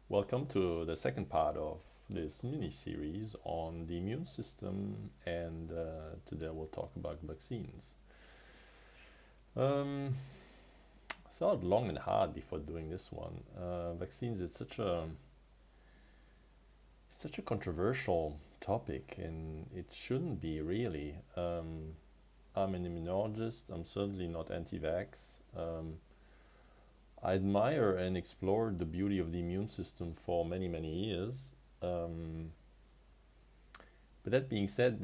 Welcome to the second part of this mini series on the immune system, and today we'll talk about vaccines. Um, I thought long and hard before doing this one. Vaccines, it's such a controversial topic, and it shouldn't be really. I'm an immunologist. I'm certainly not anti-vax. I admire and explored the beauty of the immune system for many, many years. Um, But that being said,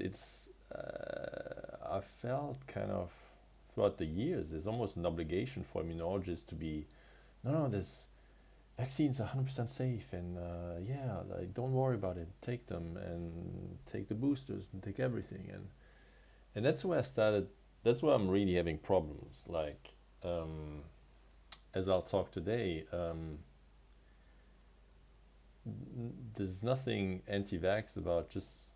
I felt kind of throughout the years there's almost an obligation for immunologists to be no, this vaccines are 100% safe, and yeah, like don't worry about it, take them and take the boosters and take everything, and that's where I started. That's where I'm really having problems. Like as I'll talk today, there's nothing anti-vax about just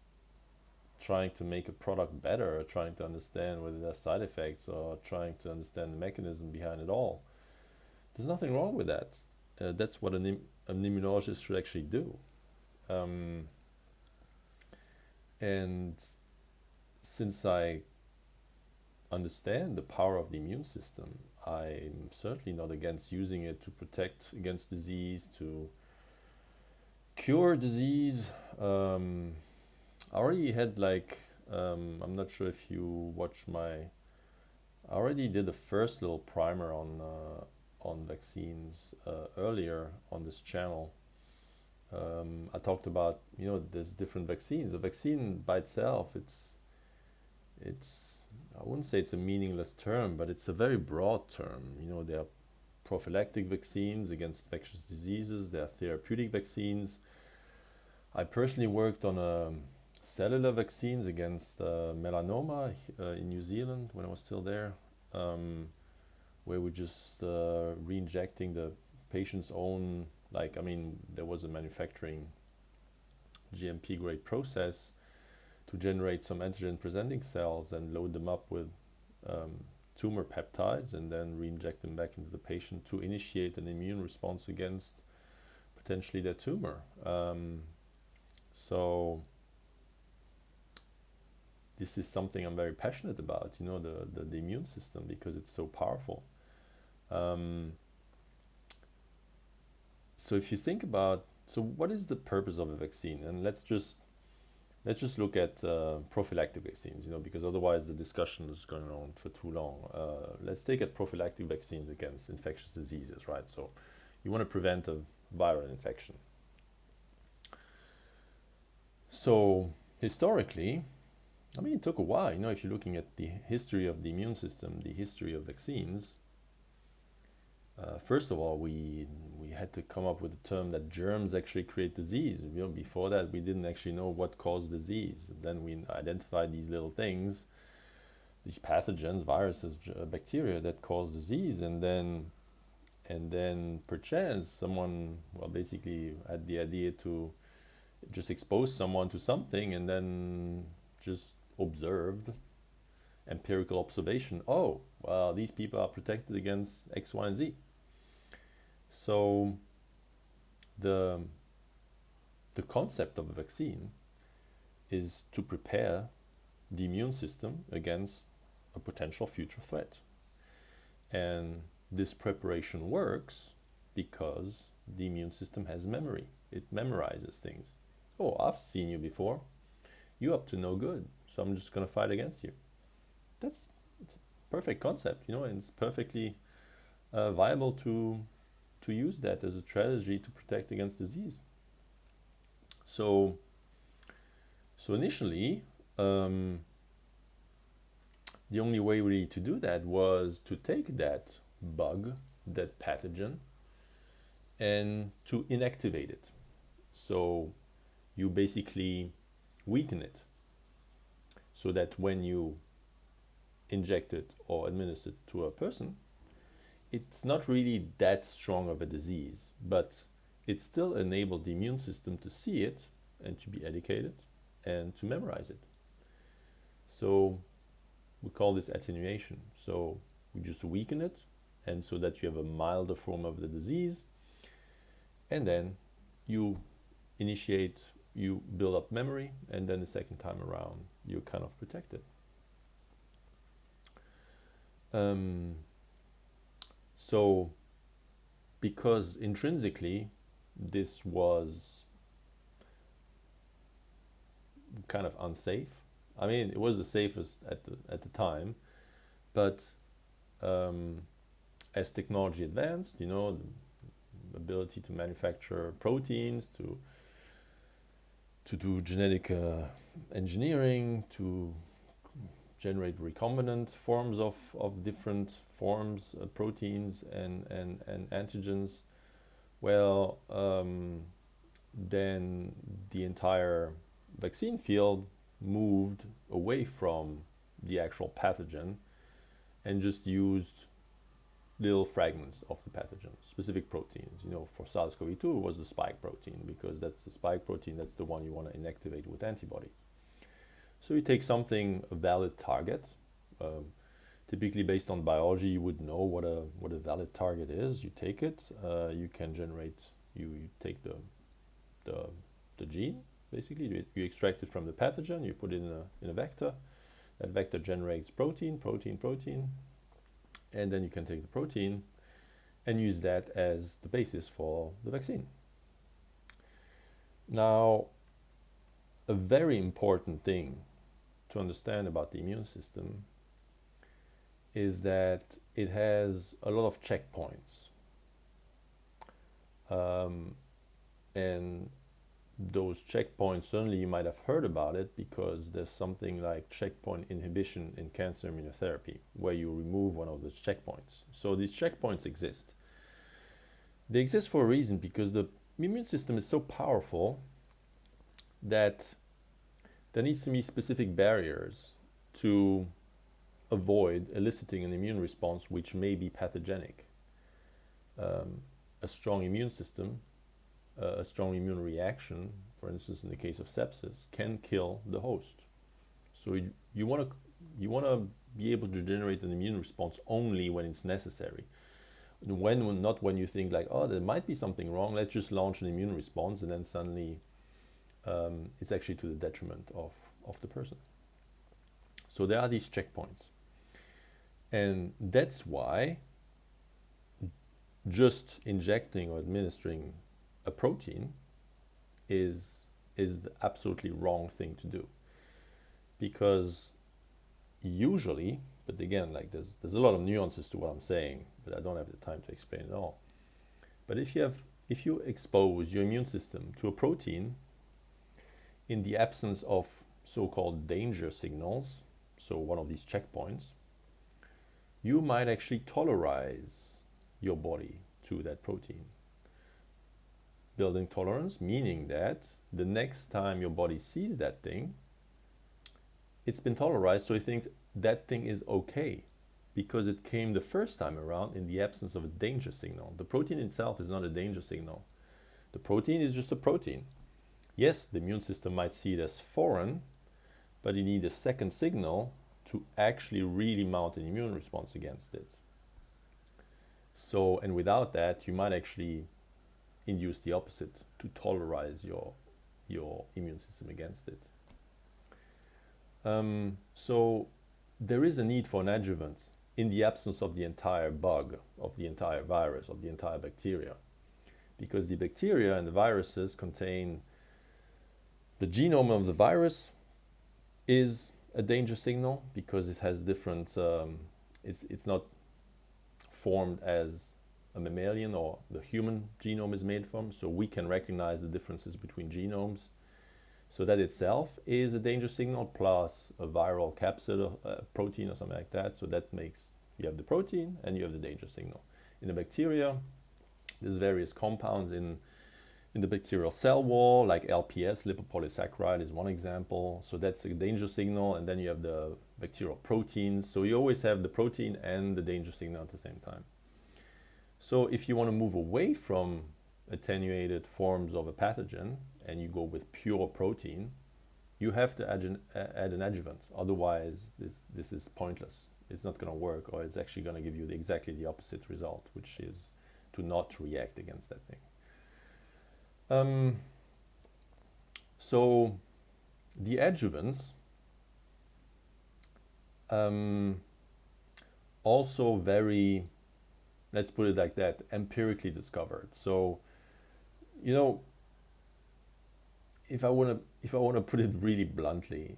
trying to make a product better, or trying to understand whether there's side effects, or trying to understand the mechanism behind it all. There's nothing wrong with that. That's what an immunologist should actually do. Um, and since I understand the power of the immune system, I'm certainly not against using it to protect against disease, to cure disease. I already had I'm not sure if you watched I already did the first little primer on vaccines earlier on this channel. I talked about there's different vaccines. A vaccine by itself, it's I wouldn't say it's a meaningless term, but it's a very broad term. There are prophylactic vaccines against infectious diseases. There are therapeutic vaccines. I personally worked on cellular vaccines against melanoma in New Zealand when I was still there, where we just re-injecting the patient's own, there was a manufacturing GMP grade process to generate some antigen presenting cells and load them up with tumor peptides, and then re-inject them back into the patient to initiate an immune response against potentially their tumor. So this is something I'm very passionate about, the immune system, because it's so powerful. Um, so if you think about, so what is the purpose of a vaccine? And let's just look at prophylactic vaccines, because otherwise the discussion is going on for too long. Let's take at prophylactic vaccines against infectious diseases, right? So you want to prevent a viral infection. So historically, it took a while. If you're looking at the history of the immune system, the history of vaccines, first of all, we had to come up with a term that germs actually create disease. Before that, we didn't actually know what caused disease. Then we identified these little things, these pathogens, viruses, bacteria that cause disease, and then perchance someone, basically had the idea to just expose someone to something, and then just observed empirical observation. Oh, well, these people are protected against X, Y, and Z. So the the concept of a vaccine is to prepare the immune system against a potential future threat. And this preparation works because the immune system has memory. It memorizes things. Oh, I've seen you before. You're up to no good, so I'm just going to fight against you. That's it's a perfect concept, and it's perfectly viable to use that as a strategy to protect against disease. So, so initially, um, the only way really to do that was to take that bug, that pathogen, and to inactivate it. So you basically weaken it, so that when you inject it or administer it to a person, it's not really that strong of a disease, but it still enabled the immune system to see it and to be educated and to memorize it. So we call this attenuation. So we just weaken it, and so that you have a milder form of the disease, and then you initiate, you build up memory, and then the second time around, you're kind of protected. So, because intrinsically this was kind of unsafe. I mean, it was the safest at the time, but as technology advanced, you know, the ability to manufacture proteins, to do genetic engineering, to generate recombinant forms of different forms, proteins and antigens, well, then the entire vaccine field moved away from the actual pathogen and just used little fragments of the pathogen, specific proteins. You know, for SARS-CoV-2 it was the spike protein, because that's the spike protein, that's the one you want to inactivate with antibodies. So you take something, a valid target, typically based on biology you would know what a valid target is. You take it, you can generate, you take the gene, basically you extract it from the pathogen, you put it in a vector. That vector generates protein, and then you can take the protein and use that as the basis for the vaccine. Now, a very important thing to understand about the immune system is that it has a lot of checkpoints. And those checkpoints, certainly you might have heard about it, because there's something like checkpoint inhibition in cancer immunotherapy, where you remove one of those checkpoints. So these checkpoints exist. They exist for a reason, because the immune system is so powerful that there needs to be specific barriers to avoid eliciting an immune response which may be pathogenic. A strong immune system, a strong immune reaction, for instance in the case of sepsis, can kill the host. So you want to be able to generate an immune response only when it's necessary. Not when you think like, oh, there might be something wrong, let's just launch an immune response, and then suddenly it's actually to the detriment of the person. So there are these checkpoints. And that's why just injecting or administering a protein is the absolutely wrong thing to do. You usually, but again, like there's a lot of nuances to what I'm saying, but I don't have the time to explain it all. But if you expose your immune system to a protein in the absence of so-called danger signals, so one of these checkpoints, you might actually tolerize your body to that protein. Building tolerance, meaning that the next time your body sees that thing, it's been tolerized, so it thinks that thing is okay, because it came the first time around in the absence of a danger signal. The protein itself is not a danger signal. The protein is just a protein. Yes, the immune system might see it as foreign, but you need a second signal to actually really mount an immune response against it. So, and without that, you might actually induce the opposite, to tolerize your immune system against it. So there is a need for an adjuvant in the absence of the entire bug, of the entire virus, of the entire bacteria. Because the bacteria and the viruses contain the genome of the virus is a danger signal, because it has different, it's not formed as a mammalian or the human genome is made from, so we can recognize the differences between genomes. So that itself is a danger signal, plus a viral capsid, a protein or something like that. So that makes, you have the protein and you have the danger signal. In the bacteria, there's various compounds in the bacterial cell wall, like LPS, lipopolysaccharide is one example. So that's a danger signal, and then you have the bacterial proteins. So you always have the protein and the danger signal at the same time. So if you want to move away from attenuated forms of a pathogen and you go with pure protein, you have to add an adjuvant. Otherwise, this is pointless. It's not going to work, or it's actually going to give you exactly the opposite result, which is to not react against that thing. Um, so the adjuvants also very, let's put it like that, empirically discovered. So, you know, if I wanna put it really bluntly,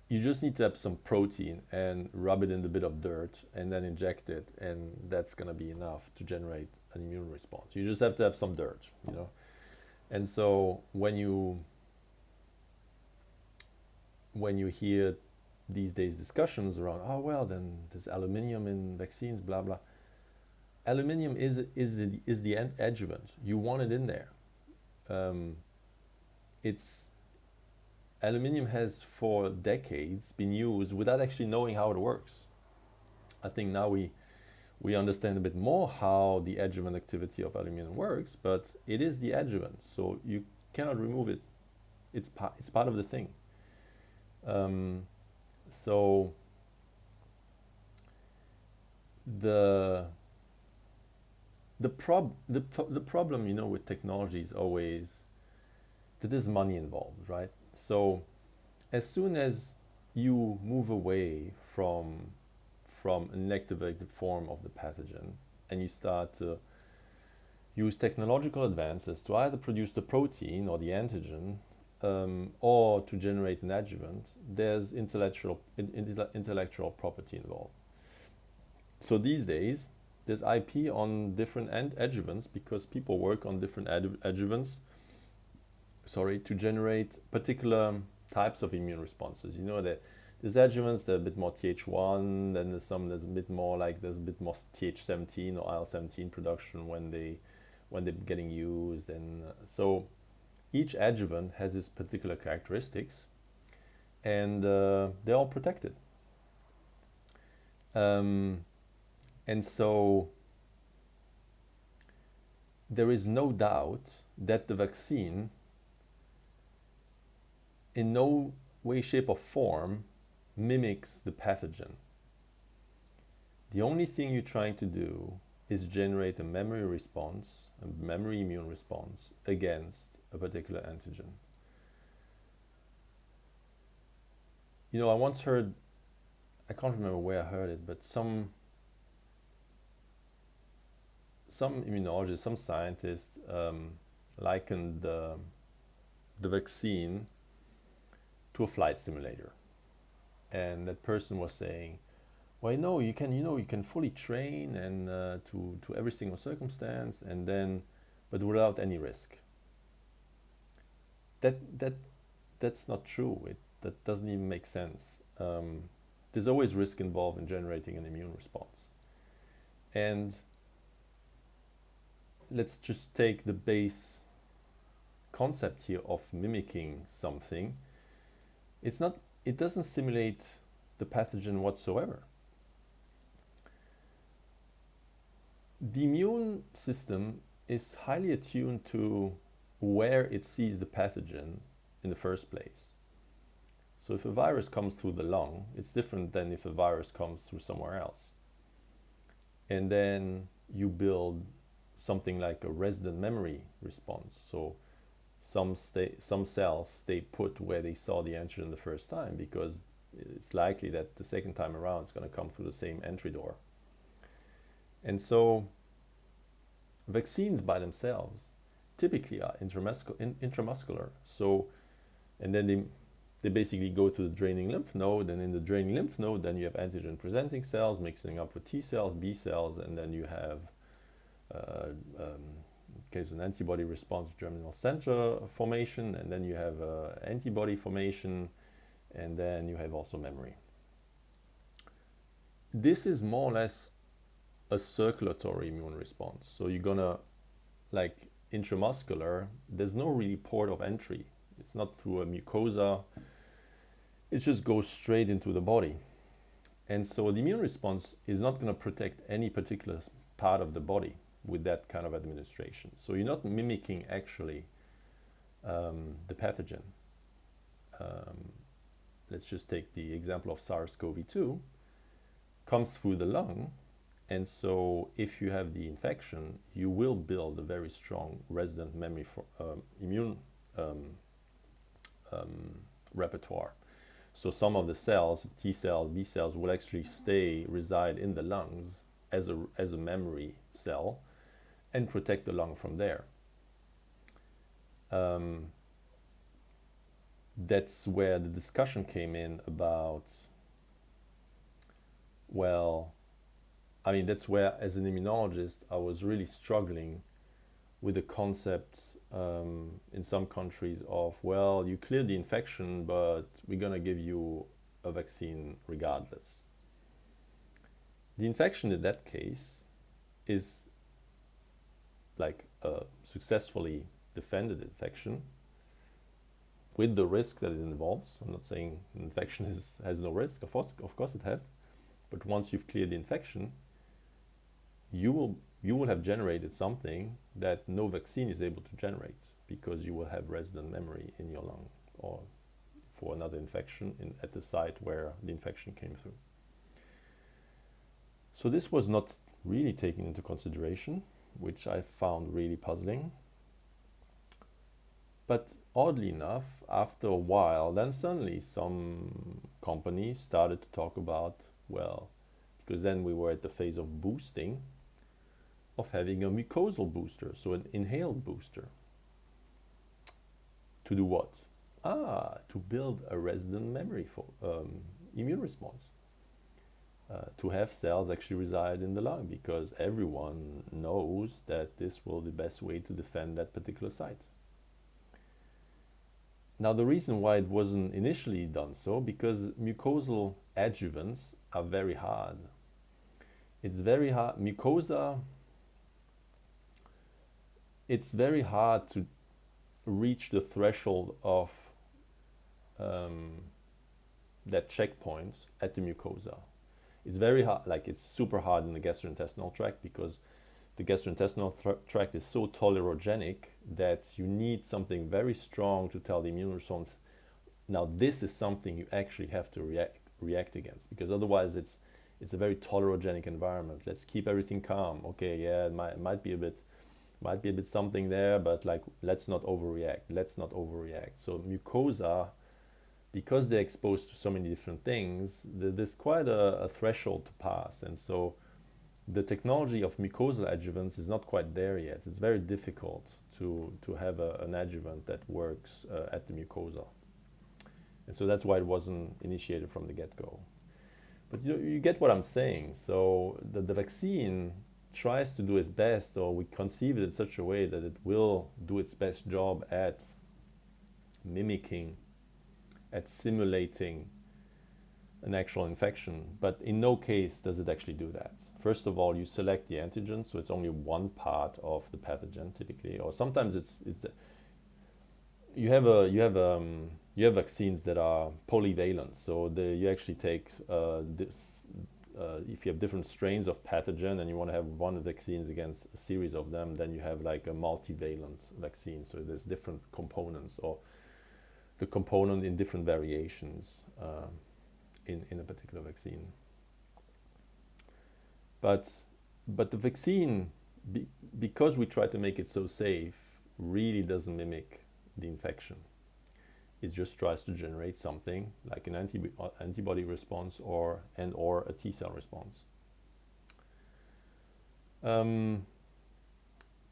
you just need to have some protein and rub it in a bit of dirt and then inject it, and that's gonna be enough to generate an immune response. You just have to have some dirt, you know. And so when you hear these days discussions around, oh well, then there's aluminium in vaccines, blah blah. Aluminium is the adjuvant. You want it in there. It's Aluminium has for decades been used without actually knowing how it works. I think now we understand a bit more how the adjuvant activity of aluminium works, but it is the adjuvant, so you cannot remove it. It's part of the thing. So the problem, with technology is always that there's money involved, right? So as soon as you move away from an inactivated form of the pathogen and you start to use technological advances to either produce the protein or the antigen, or to generate an adjuvant, there's intellectual property involved. So these days, there's IP on different adjuvants because people work on different adjuvants, to generate particular types of immune responses. That there's adjuvants that are a bit more Th1, then there's some that's a bit more there's a bit more Th17 or IL-17 production when they're getting used, and so each adjuvant has its particular characteristics, and they're all protected. And so there is no doubt that the vaccine in no way, shape, or form mimics the pathogen. The only thing you're trying to do is generate a memory immune response against a particular antigen. I once heard, I can't remember where I heard it, but some immunologist, some scientist likened the vaccine to a flight simulator. And that person was saying, well, no, you can fully train and to every single circumstance, and then, but without any risk. That's not true. That doesn't even make sense. There's always risk involved in generating an immune response. And let's just take the base concept here of mimicking something. It doesn't simulate the pathogen whatsoever. The immune system is highly attuned to where it sees the pathogen in the first place. So if a virus comes through the lung, it's different than if a virus comes through somewhere else. And then you build something like a resident memory response. So some cells stay put where they saw the antigen the first time, because it's likely that the second time around it's going to come through the same entry door. And so vaccines by themselves typically are intramuscular. So, and then they basically go to the draining lymph node, and in the draining lymph node then you have antigen presenting cells mixing up with T cells, B cells, and then you have an antibody response germinal center formation, and then you have antibody formation, and then you have also memory. This is more or less a circulatory immune response. So you're gonna, intramuscular, there's no really port of entry. It's not through a mucosa. It just goes straight into the body. And so the immune response is not going to protect any particular part of the body with that kind of administration. So you're not mimicking actually the pathogen. Let's just take the example of SARS-CoV-2. Comes through the lung, And so if you have the infection, you will build a very strong resident memory for immune um, repertoire. So some of the cells, T cells, B cells, will actually reside in the lungs as a memory cell and protect the lung from there. That's where the discussion came in about, well, I mean, that's where, as an immunologist, I was really struggling with the concept in some countries of, well, you cleared the infection, but we're going to give you a vaccine regardless. The infection in that case is like a successfully defended infection with the risk that it involves. I'm not saying an infection has no risk, of course it has, but once you've cleared the infection, you will have generated something that no vaccine is able to generate, because you will have resident memory in your lung or for another infection at the site where the infection came through. So this was not really taken into consideration, which I found really puzzling. But oddly enough, after a while, then suddenly some companies started to talk about, well, because then we were at the phase of boosting, of having a mucosal booster, so an inhaled booster. To do what? To build a resident memory for immune response. To have cells actually reside in the lung, because everyone knows that this will be the best way to defend that particular site. Now, the reason why it wasn't initially done so, because mucosal adjuvants are very hard. It's very hard. Mucosa, it's very hard to reach the threshold of that checkpoint at the mucosa. It's very hard, like it's super hard in the gastrointestinal tract, because the gastrointestinal tract is so tolerogenic that you need something very strong to tell the immune response, now this is something you actually have to react against, because otherwise it's a very tolerogenic environment. Let's keep everything calm. Okay, yeah, it might be a bit something there, but like let's not overreact. So mucosa, because they're exposed to so many different things, there's quite a threshold to pass, and so the technology of mucosal adjuvants is not quite there yet. It's very difficult to have an adjuvant that works at the mucosa. And so that's why it wasn't initiated from the get-go. But you get what I'm saying. So the vaccine tries to do its best, or we conceive it in such a way that it will do its best job at mimicking, at simulating an actual infection, but in no case does it actually do that. First of all, you select the antigen, so it's only one part of the pathogen typically, or sometimes you have vaccines that are polyvalent, so you actually take if you have different strains of pathogen and you want to have one vaccines against a series of them, then you have like a multivalent vaccine, so there's different components, or the component in different variations in a particular vaccine. But the vaccine, because we try to make it so safe, really doesn't mimic the infection. It just tries to generate something like an antibody response or a T cell response.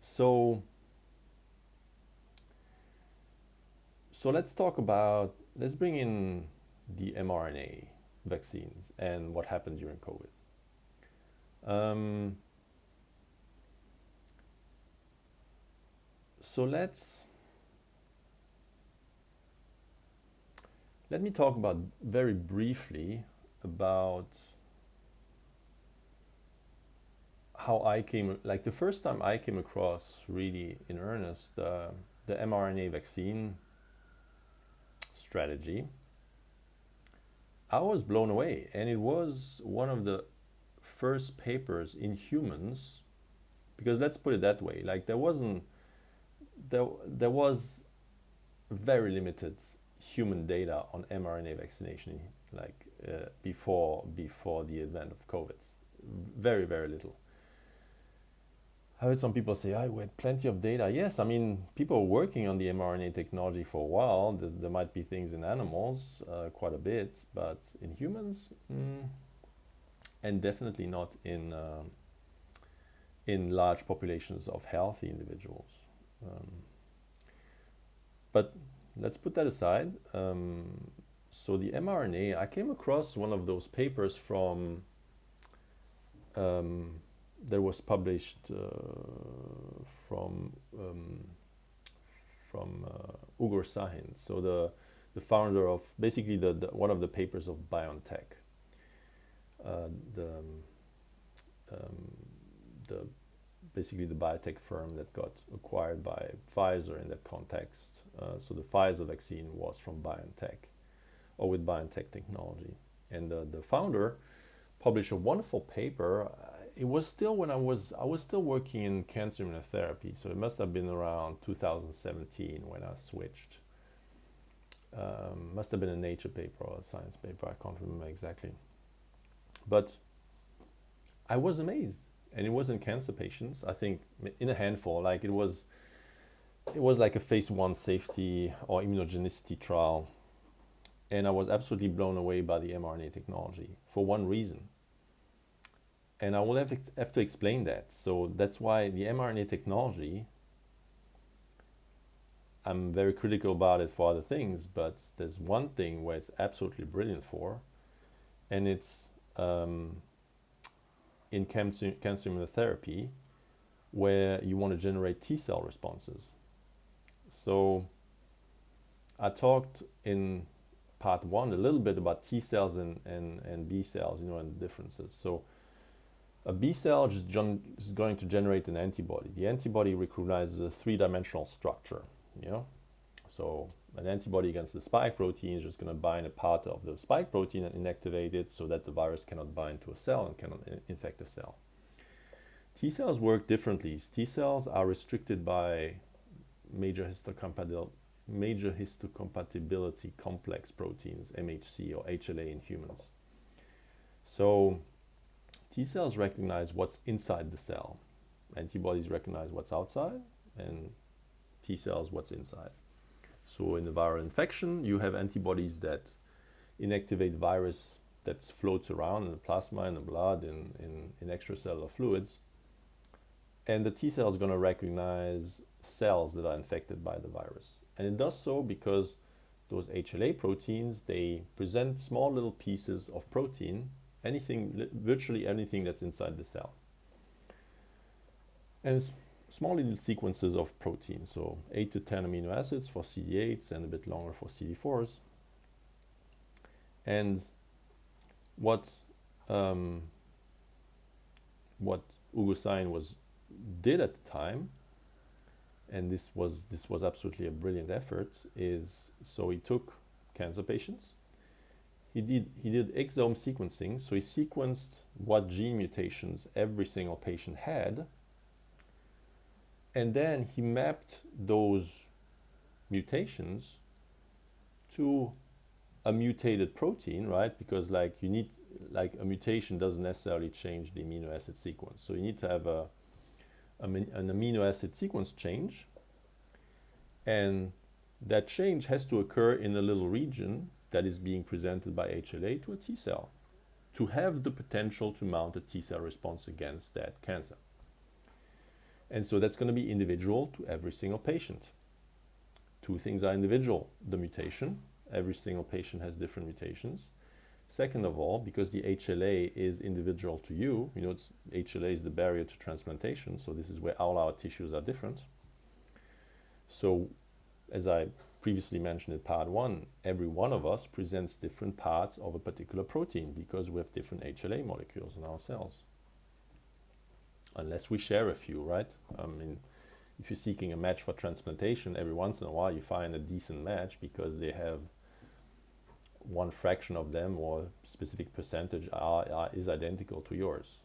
So let's bring in the mRNA vaccines and what happened during COVID. So let me talk about very briefly about how the first time I came across really in earnest the mRNA vaccine strategy. I was blown away, and it was one of the first papers in humans, because let's put it that way, like there was very limited human data on mRNA vaccination, like before the advent of COVID. very, very little. I heard some people say, we had plenty of data. Yes, I mean, people are working on the mRNA technology for a while. There might be things in animals, quite a bit, but in humans, and definitely not in large populations of healthy individuals. But let's put that aside. So the mRNA, I came across one of those papers from that was published from Ugur Sahin, so the founder of basically the one of the papers of BioNTech, basically the biotech firm that got acquired by Pfizer in that context. So the Pfizer vaccine was from BioNTech, or with BioNTech technology, and the founder published a wonderful paper. It was still when I was still working in cancer immunotherapy, so it must have been around 2017 when I switched. Must have been a Nature paper or a Science paper, I can't remember exactly. But I was amazed, and it was in cancer patients, I think in a handful. Like it was like a phase 1 safety or immunogenicity trial, and I was absolutely blown away by the mRNA technology for one reason. And I will have to explain that. So that's why the mRNA technology, I'm very critical about it for other things, but there's one thing where it's absolutely brilliant for, and it's in cancer immunotherapy, where you want to generate T-cell responses. So I talked in part 1 a little bit about T cells and B cells, and the differences. So a B cell is going to generate an antibody. The antibody recognizes a 3-dimensional structure, So an antibody against the spike protein is just going to bind a part of the spike protein and inactivate it so that the virus cannot bind to a cell and cannot infect a cell. T cells work differently. T cells are restricted by major histocompatibility complex proteins, MHC or HLA in humans. So T cells recognize what's inside the cell. Antibodies recognize what's outside, and T cells what's inside. So in a viral infection, you have antibodies that inactivate virus that floats around in the plasma, in the blood, in extracellular fluids. And the T cell is going to recognize cells that are infected by the virus. And it does so because those HLA proteins, they present small little pieces of protein, virtually anything that's inside the cell. And small little sequences of protein, so 8 to 10 amino acids for CD8s and a bit longer for CD4s. And what Ugur Sahin did at the time, and this was absolutely a brilliant effort, is so he took cancer patients. He did exome sequencing, so he sequenced what gene mutations every single patient had, and then he mapped those mutations to a mutated protein, right? Because a mutation doesn't necessarily change the amino acid sequence. So you need to have an amino acid sequence change, and that change has to occur in a little region that is being presented by HLA to a T cell to have the potential to mount a T cell response against that cancer. And so that's going to be individual to every single patient. Two things are individual: the mutation. Every single patient has different mutations. Second of all, because the HLA is individual to you, HLA is the barrier to transplantation, so this is where all our tissues are different. So, as I previously mentioned in part 1, every one of us presents different parts of a particular protein because we have different HLA molecules in our cells. Unless we share a few, right? I mean, if you're seeking a match for transplantation, every once in a while you find a decent match because they have one fraction of them or a specific percentage is identical to yours.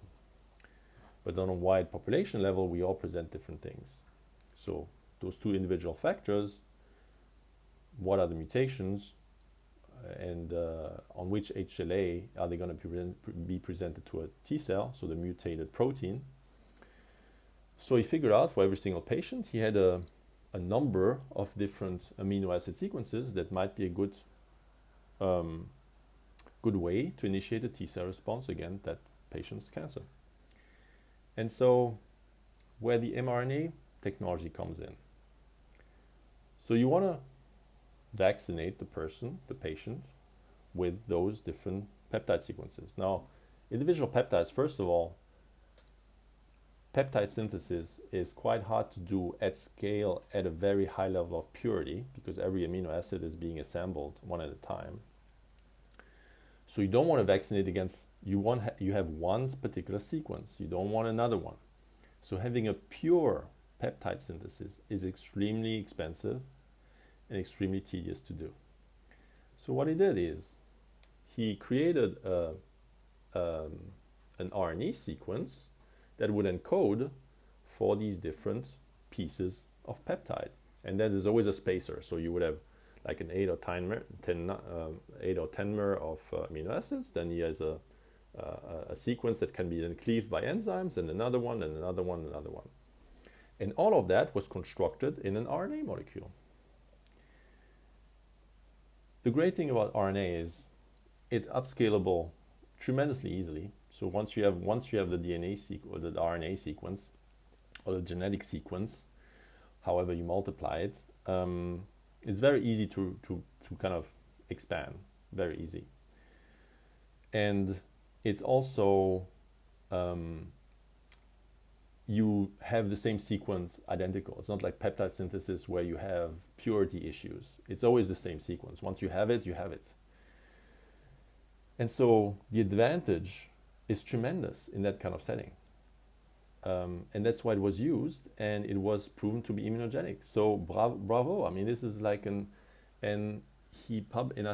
But on a wide population level, we all present different things. So those two individual factors, what are the mutations? and on which HLA are they going to be presented to a T cell, so the mutated protein. So he figured out for every single patient, he had a number of different amino acid sequences that might be a good way to initiate a T cell response against that patient's cancer. And so where the mRNA technology comes in. So you want to vaccinate the patient, with those different peptide sequences. Now, individual peptides, first of all, peptide synthesis is quite hard to do at scale at a very high level of purity because every amino acid is being assembled one at a time. So you don't want to vaccinate against, you have one particular sequence, you don't want another one. So having a pure peptide synthesis is extremely expensive and extremely tedious to do. So what he did is he created an RNA sequence that would encode for these different pieces of peptide. And then there's always a spacer. So you would have like an 8 or 10 mer of amino acids. Then he has a sequence that can be then cleaved by enzymes, and another one, and another one, and another one. And all of that was constructed in an RNA molecule. The great thing about RNA is it's upscalable tremendously easily. So once you have the DNA or the RNA sequence or the genetic sequence, however you multiply it, it's very easy to kind of expand, very easy. And it's also you have the same sequence identical. It's not like peptide synthesis where you have purity issues. It's always the same sequence. Once you have it, you have it. And so the advantage is tremendous in that kind of setting. And that's why it was used, and it was proven to be immunogenic. So bravo. I mean, this is like and I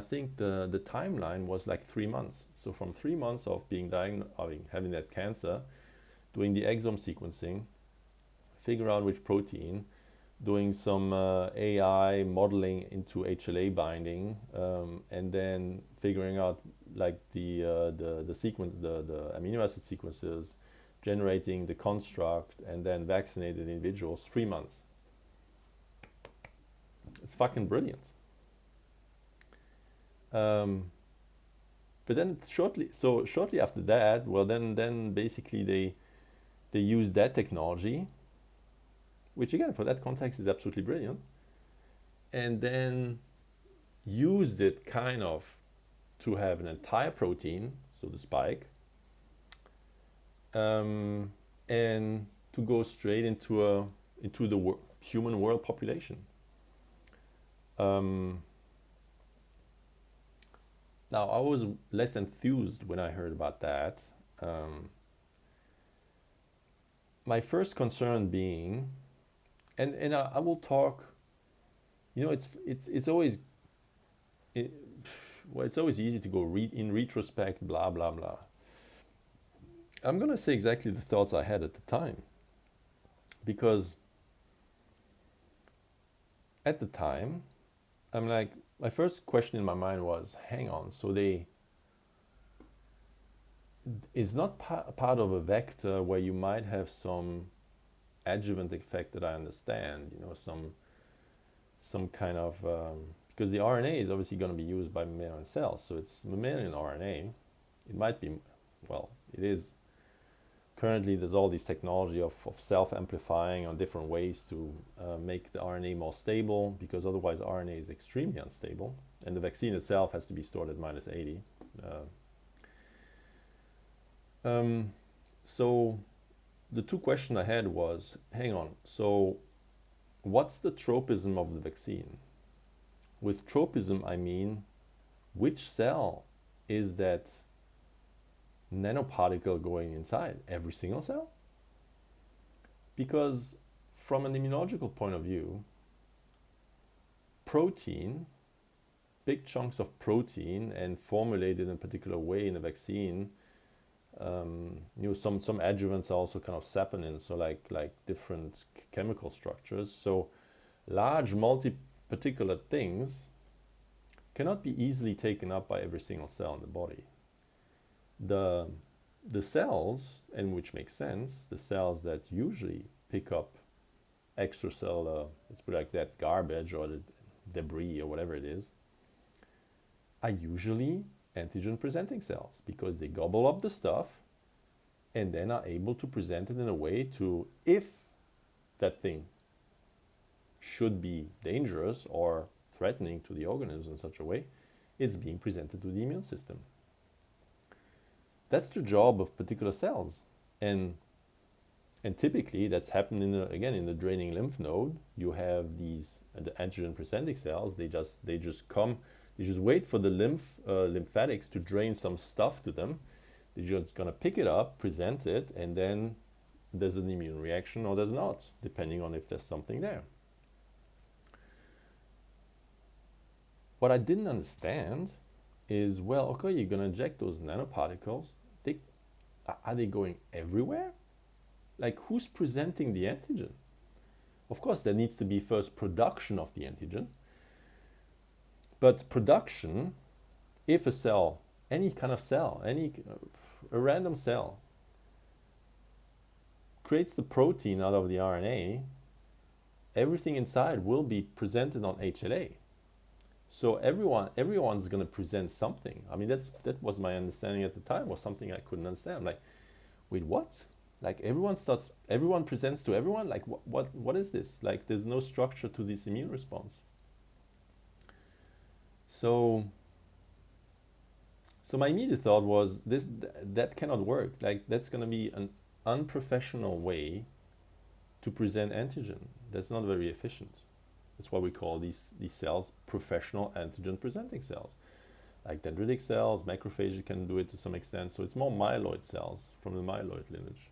think the timeline was like 3 months. So from 3 months of being having that cancer, doing the exome sequencing, figure out which protein, doing some AI modeling into HLA binding, and then figuring out like the sequence, the amino acid sequences, generating the construct, and then vaccinated individuals, 3 months. It's fucking brilliant. But then shortly after that, well, then basically they used that technology, which again for that context is absolutely brilliant, and then used it kind of to have an entire protein, so the spike, and to go straight into the human world population. Now, I was less enthused when I heard about that. My first concern being, and I will talk, it's always it's always easy to go in retrospect, blah blah blah. I'm gonna say exactly the thoughts I had at the time, because at the time, I'm like, my first question in my mind was, hang on, so it's not part of a vector where you might have some adjuvant effect that I understand, some kind of, because the RNA is obviously going to be used by mammalian cells, so it's mammalian RNA. It might be, well, it is, currently there's all these technology of self-amplifying on different ways to make the RNA more stable, because otherwise RNA is extremely unstable, and the vaccine itself has to be stored at -80. So the two questions I had was, hang on, so what's the tropism of the vaccine? With tropism, I mean, which cell is that nanoparticle going inside? Every single cell? Because from an immunological point of view, protein, big chunks of protein and formulated in a particular way in a vaccine, some adjuvants are also kind of saponin, so like different chemical structures. So large multi-particulate things cannot be easily taken up by every single cell in the body. The cells, and which makes sense, the cells that usually pick up extracellular, let's put it like that, garbage or the debris or whatever it is, are usually antigen presenting cells because they gobble up the stuff and then are able to present it in a way to, if that thing should be dangerous or threatening to the organism in such a way, it's being presented to the immune system. That's the job of particular cells. And typically that's happened in the draining lymph node. You have these the antigen presenting cells. They just wait for the lymphatics to drain some stuff to them. They're just gonna pick it up, present it, and then there's an immune reaction or there's not, depending on if there's something there. What I didn't understand is, well, okay, you're gonna inject those nanoparticles. Are they going everywhere? Like, who's presenting the antigen? Of course, there needs to be first production of the antigen. But production, if a cell, any kind of cell, a random cell, creates the protein out of the RNA, everything inside will be presented on HLA. So everyone's going to present something. I mean, that was my understanding at the time, was something I couldn't understand. I'm like, wait, what? Like everyone presents to everyone? Like what is this? Like there's no structure to this immune response. So my immediate thought was that cannot work. Like that's going to be an unprofessional way to present antigen. That's not very efficient. That's why we call these cells professional antigen presenting cells. Like dendritic cells, macrophages can do it to some extent. So it's more myeloid cells from the myeloid lineage,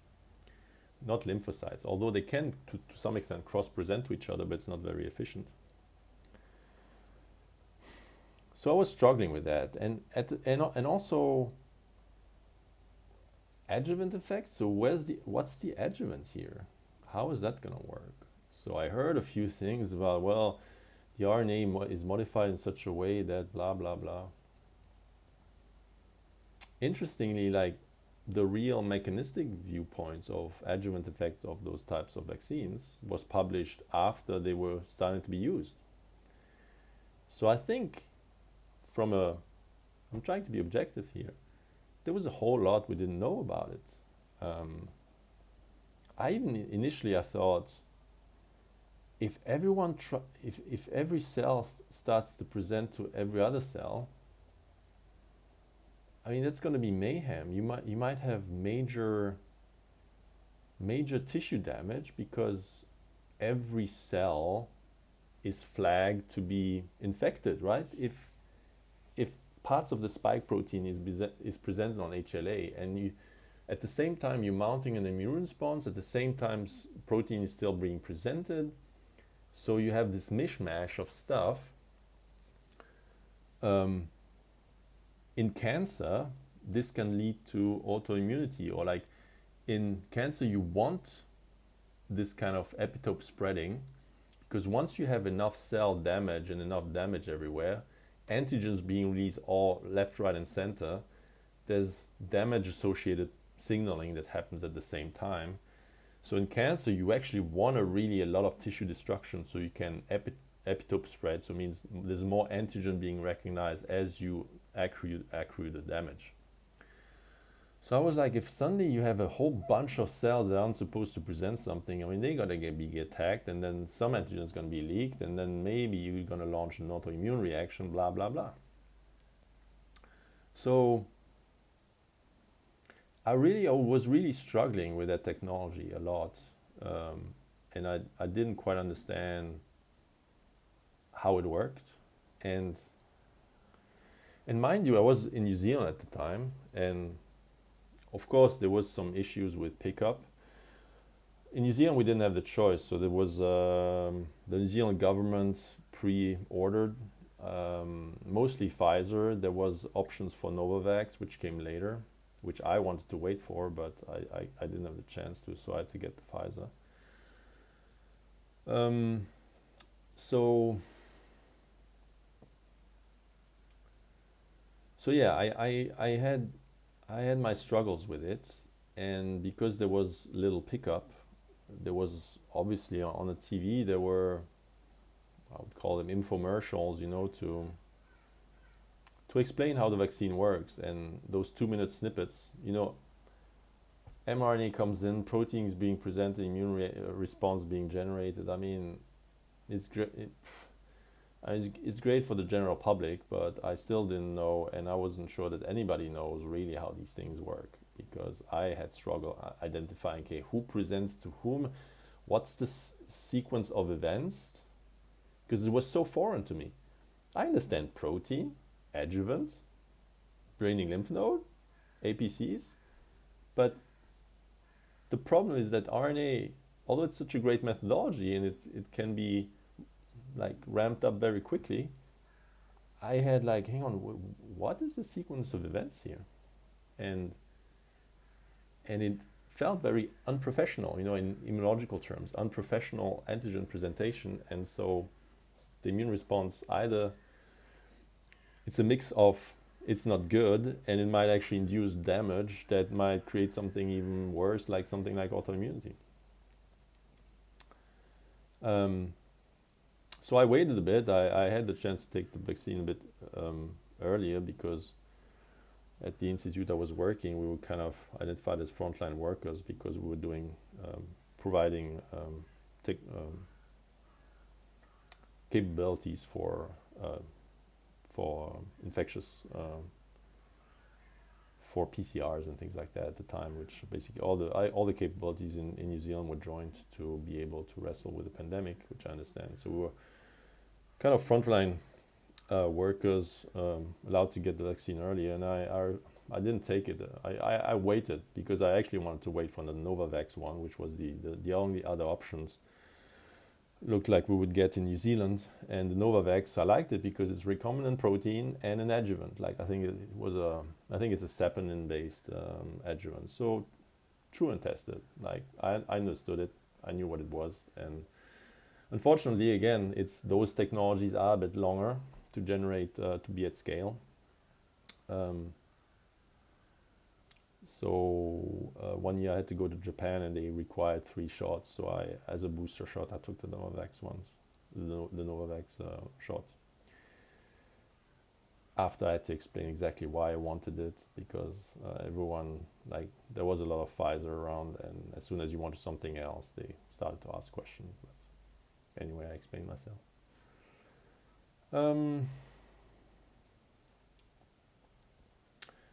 not lymphocytes. Although they can to some extent cross-present to each other, but it's not very efficient. So I was struggling with that, and also adjuvant effect. So what's the adjuvant here? How is that going to work? So I heard a few things about, well, the RNA is modified in such a way that blah, blah, blah. Interestingly, like the real mechanistic viewpoints of adjuvant effect of those types of vaccines was published after they were starting to be used. So I think I'm trying to be objective here, there was a whole lot we didn't know about it. Initially I thought, if every cell starts to present to every other cell, I mean that's going to be mayhem. You might have major tissue damage because every cell is flagged to be infected, right? If parts of the spike protein is presented on HLA, and at the same time you're mounting an immune response, at the same time protein is still being presented. So you have this mishmash of stuff. In cancer, this can lead to autoimmunity, or like in cancer, you want this kind of epitope spreading, because once you have enough cell damage and enough damage everywhere, antigens being released all left, right, and center, there's damage associated signaling that happens at the same time. So in cancer, you actually want a lot of tissue destruction so you can epitope spread. So it means there's more antigen being recognized as you accrue the damage. So I was like, if suddenly you have a whole bunch of cells that aren't supposed to present something, I mean, they're gonna be attacked, and then some antigen is gonna be leaked, and then maybe you're gonna launch an autoimmune reaction, blah, blah, blah. So I was really struggling with that technology a lot, and I didn't quite understand how it worked. And mind you, I was in New Zealand at the time, and of course there was some issues with pickup. In New Zealand we didn't have the choice, so there was the New Zealand government pre-ordered, mostly Pfizer. There was options for Novavax, which came later, which I wanted to wait for, but I didn't have the chance to, so I had to get the Pfizer. So So yeah, I had my struggles with it, and because there was little pickup, there was obviously on the TV there were, I would call them infomercials, to explain how the vaccine works, and those 2 minute snippets, mRNA comes in, proteins being presented, response being generated. I mean, it's great. It's great for the general public, but I still didn't know, and I wasn't sure that anybody knows really how these things work, because I had struggle identifying, okay, who presents to whom, what's the sequence of events, because it was so foreign to me. I understand protein, adjuvant, draining lymph node, APCs, but the problem is that RNA, although it's such a great methodology and it can be like ramped up very quickly, I had like, hang on, what is the sequence of events here? And it felt very unprofessional, in immunological terms, unprofessional antigen presentation. And so the immune response, either it's a mix of it's not good and it might actually induce damage that might create something even worse, like something like autoimmunity. So I waited a bit. I had the chance to take the vaccine a bit earlier, because at the institute I was working, we were kind of identified as frontline workers because we were doing, providing capabilities for infectious, for PCRs and things like that at the time, which basically all the capabilities in New Zealand were joined to be able to wrestle with the pandemic, which I understand. So we were kind of frontline workers, allowed to get the vaccine earlier, and I didn't take it. I waited because I actually wanted to wait for the Novavax one, which was the only other options looked like we would get in New Zealand. And the Novavax, I liked it because it's recombinant protein and an adjuvant. Like I think it's a saponin based adjuvant. So true and tested. Like I understood it. I knew what it was. And unfortunately, again, those technologies are a bit longer to generate, to be at scale. So 1 year I had to go to Japan and they required 3 shots. So as a booster shot, I took the Novavax shot. After I had to explain exactly why I wanted it, because everyone, like, there was a lot of Pfizer around, and as soon as you wanted something else, they started to ask questions. But anyway, I explained myself.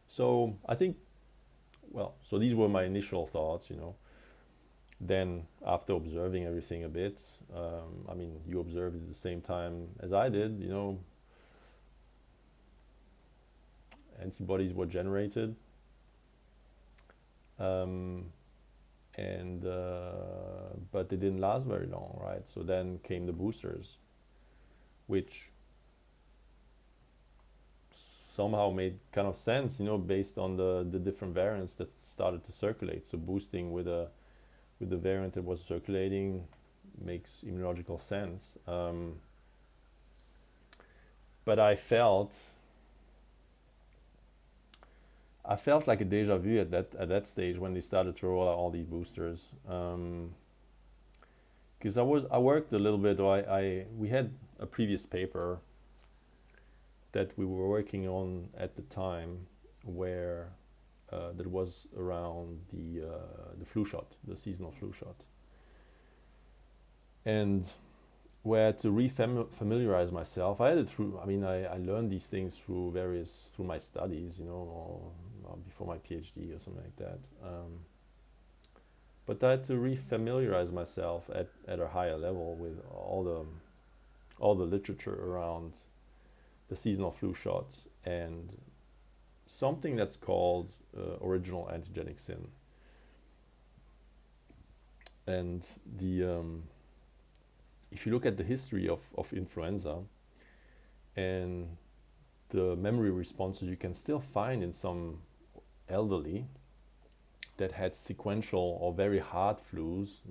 So I think, so these were my initial thoughts, Then after observing everything a bit, you observed at the same time as I did, antibodies were generated, but they didn't last very long, right? So then came the boosters, which somehow made kind of sense, based on the different variants that started to circulate. So boosting with the variant that was circulating makes immunological sense. But I felt like a deja vu at that stage when they started to roll out all these boosters. Because I worked a little bit. We had a previous paper that we were working on at the time, where that was around the flu shot, the seasonal flu shot, and where to re-familiarize myself. I had it through. I learned these things through my studies, or before my PhD or something like that. But I had to re-familiarize myself at a higher level with all the literature around the seasonal flu shots and something that's called original antigenic sin. And if you look at the history of influenza and the memory responses you can still find in some elderly that had sequential or very hard flus,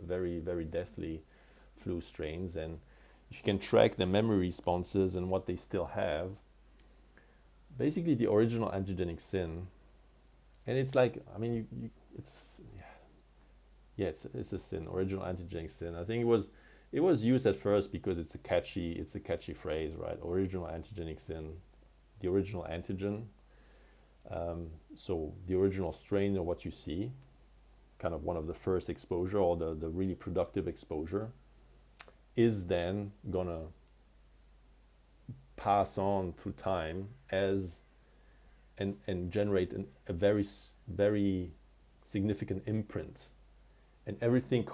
very, very deathly flu strains, and if you can track the memory responses and what they still have, basically the original antigenic sin, and it's like, I mean, it's yeah, it's a sin, original antigenic sin. I think it was used at first because it's a catchy phrase, right? Original antigenic sin, the original antigen. So the original strain of what you see, kind of one of the first exposure or the really productive exposure, is then gonna pass on through time as and generate a very significant imprint, and everything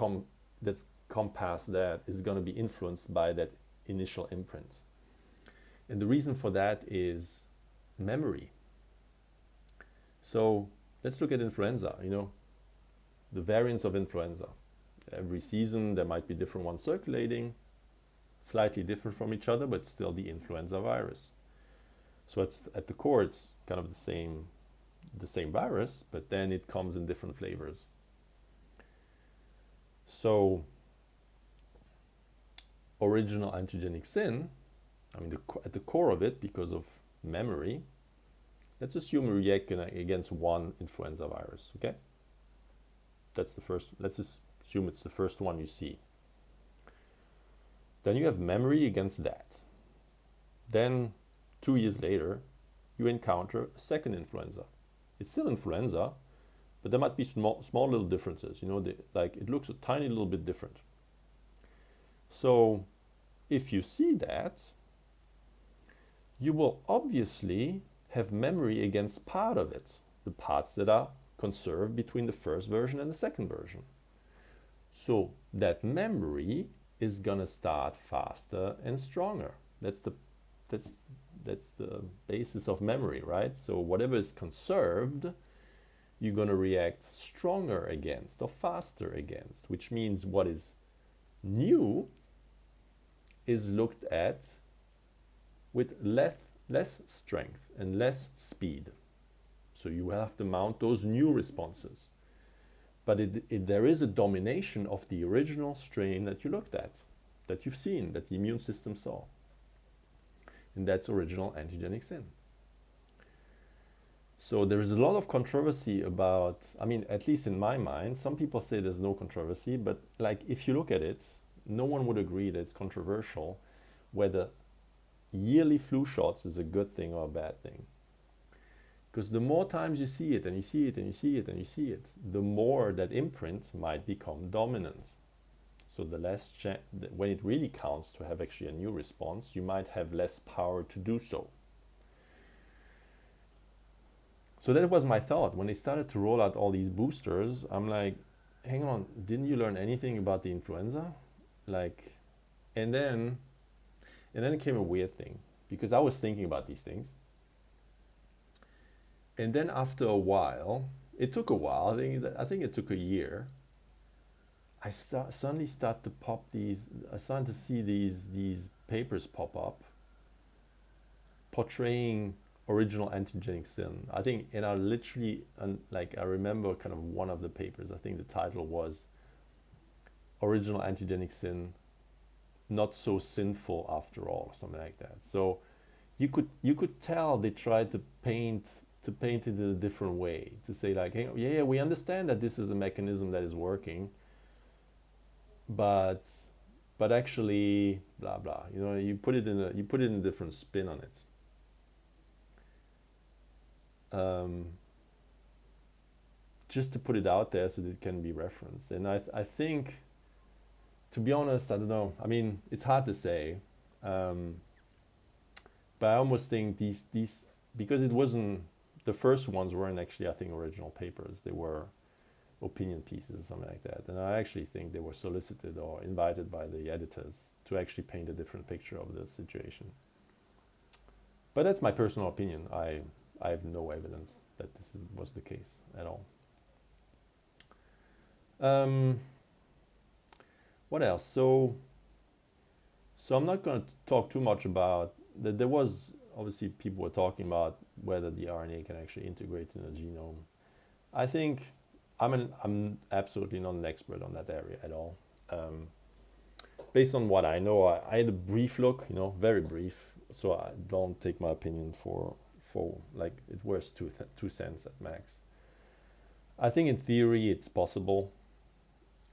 that's come past that is going to be influenced by that initial imprint. And the reason for that is memory. So let's look at influenza. The variants of influenza. Every season there might be different ones circulating, slightly different from each other, but still the influenza virus. So at the core, it's kind of the same virus, but then it comes in different flavors. So original antigenic sin, I mean, at the core of it, because of memory, let's assume we react against one influenza virus, okay? That's the first, let's just assume it's the first one you see. Then you have memory against that. Then 2 years later, you encounter a second influenza. It's still influenza, but there might be small little differences. Like it looks a tiny little bit different. So if you see that, you will obviously have memory against part of it, the parts that are conserved between the first version and the second version. So that memory is gonna start faster and stronger. That's the basis of memory, right? So whatever is conserved, you're gonna react stronger against or faster against, which means what is new is looked at with less strength and less speed. So you will have to mount those new responses. But there is a domination of the original strain that you looked at, that you've seen, that the immune system saw. And that's original antigenic sin. So there is a lot of controversy about, I mean, at least in my mind, some people say there's no controversy, but like if you look at it, no one would agree that it's controversial whether yearly flu shots is a good thing or a bad thing. Because the more times you see it and you see it and you see it and you see it, the more that imprint might become dominant. So the less when it really counts to have actually a new response, you might have less power to do so. So that was my thought. When they started to roll out all these boosters, I'm like, hang on, didn't you learn anything about the influenza? And then came a weird thing, because I was thinking about these things. And then after a while, it took a while, I think it took a year, I suddenly started to see these papers pop up portraying original antigenic sin. I think, and I literally, I remember kind of one of the papers, I think the title was Original Antigenic Sin, Not So Sinful After All, or something like that. So you could tell they tried to paint it in a different way, to say like, hey, yeah, we understand that this is a mechanism that is working, but actually blah blah. You put it in a different spin on it. Just to put it out there so that it can be referenced. And I think, to be honest, I don't know. I mean, it's hard to say, but I almost think these because it wasn't, the first ones weren't actually, I think, original papers. They were opinion pieces or something like that. And I actually think they were solicited or invited by the editors to actually paint a different picture of the situation. But that's my personal opinion. I have no evidence that this was the case at all. What else? So I'm not going to talk too much about that. There was, obviously, people were talking about whether the RNA can actually integrate in the genome. I think I'm absolutely not an expert on that area at all. Based on what I know, I had a brief look, very brief. So I don't take my opinion for for like it worth 2 cents at max. I think in theory it's possible,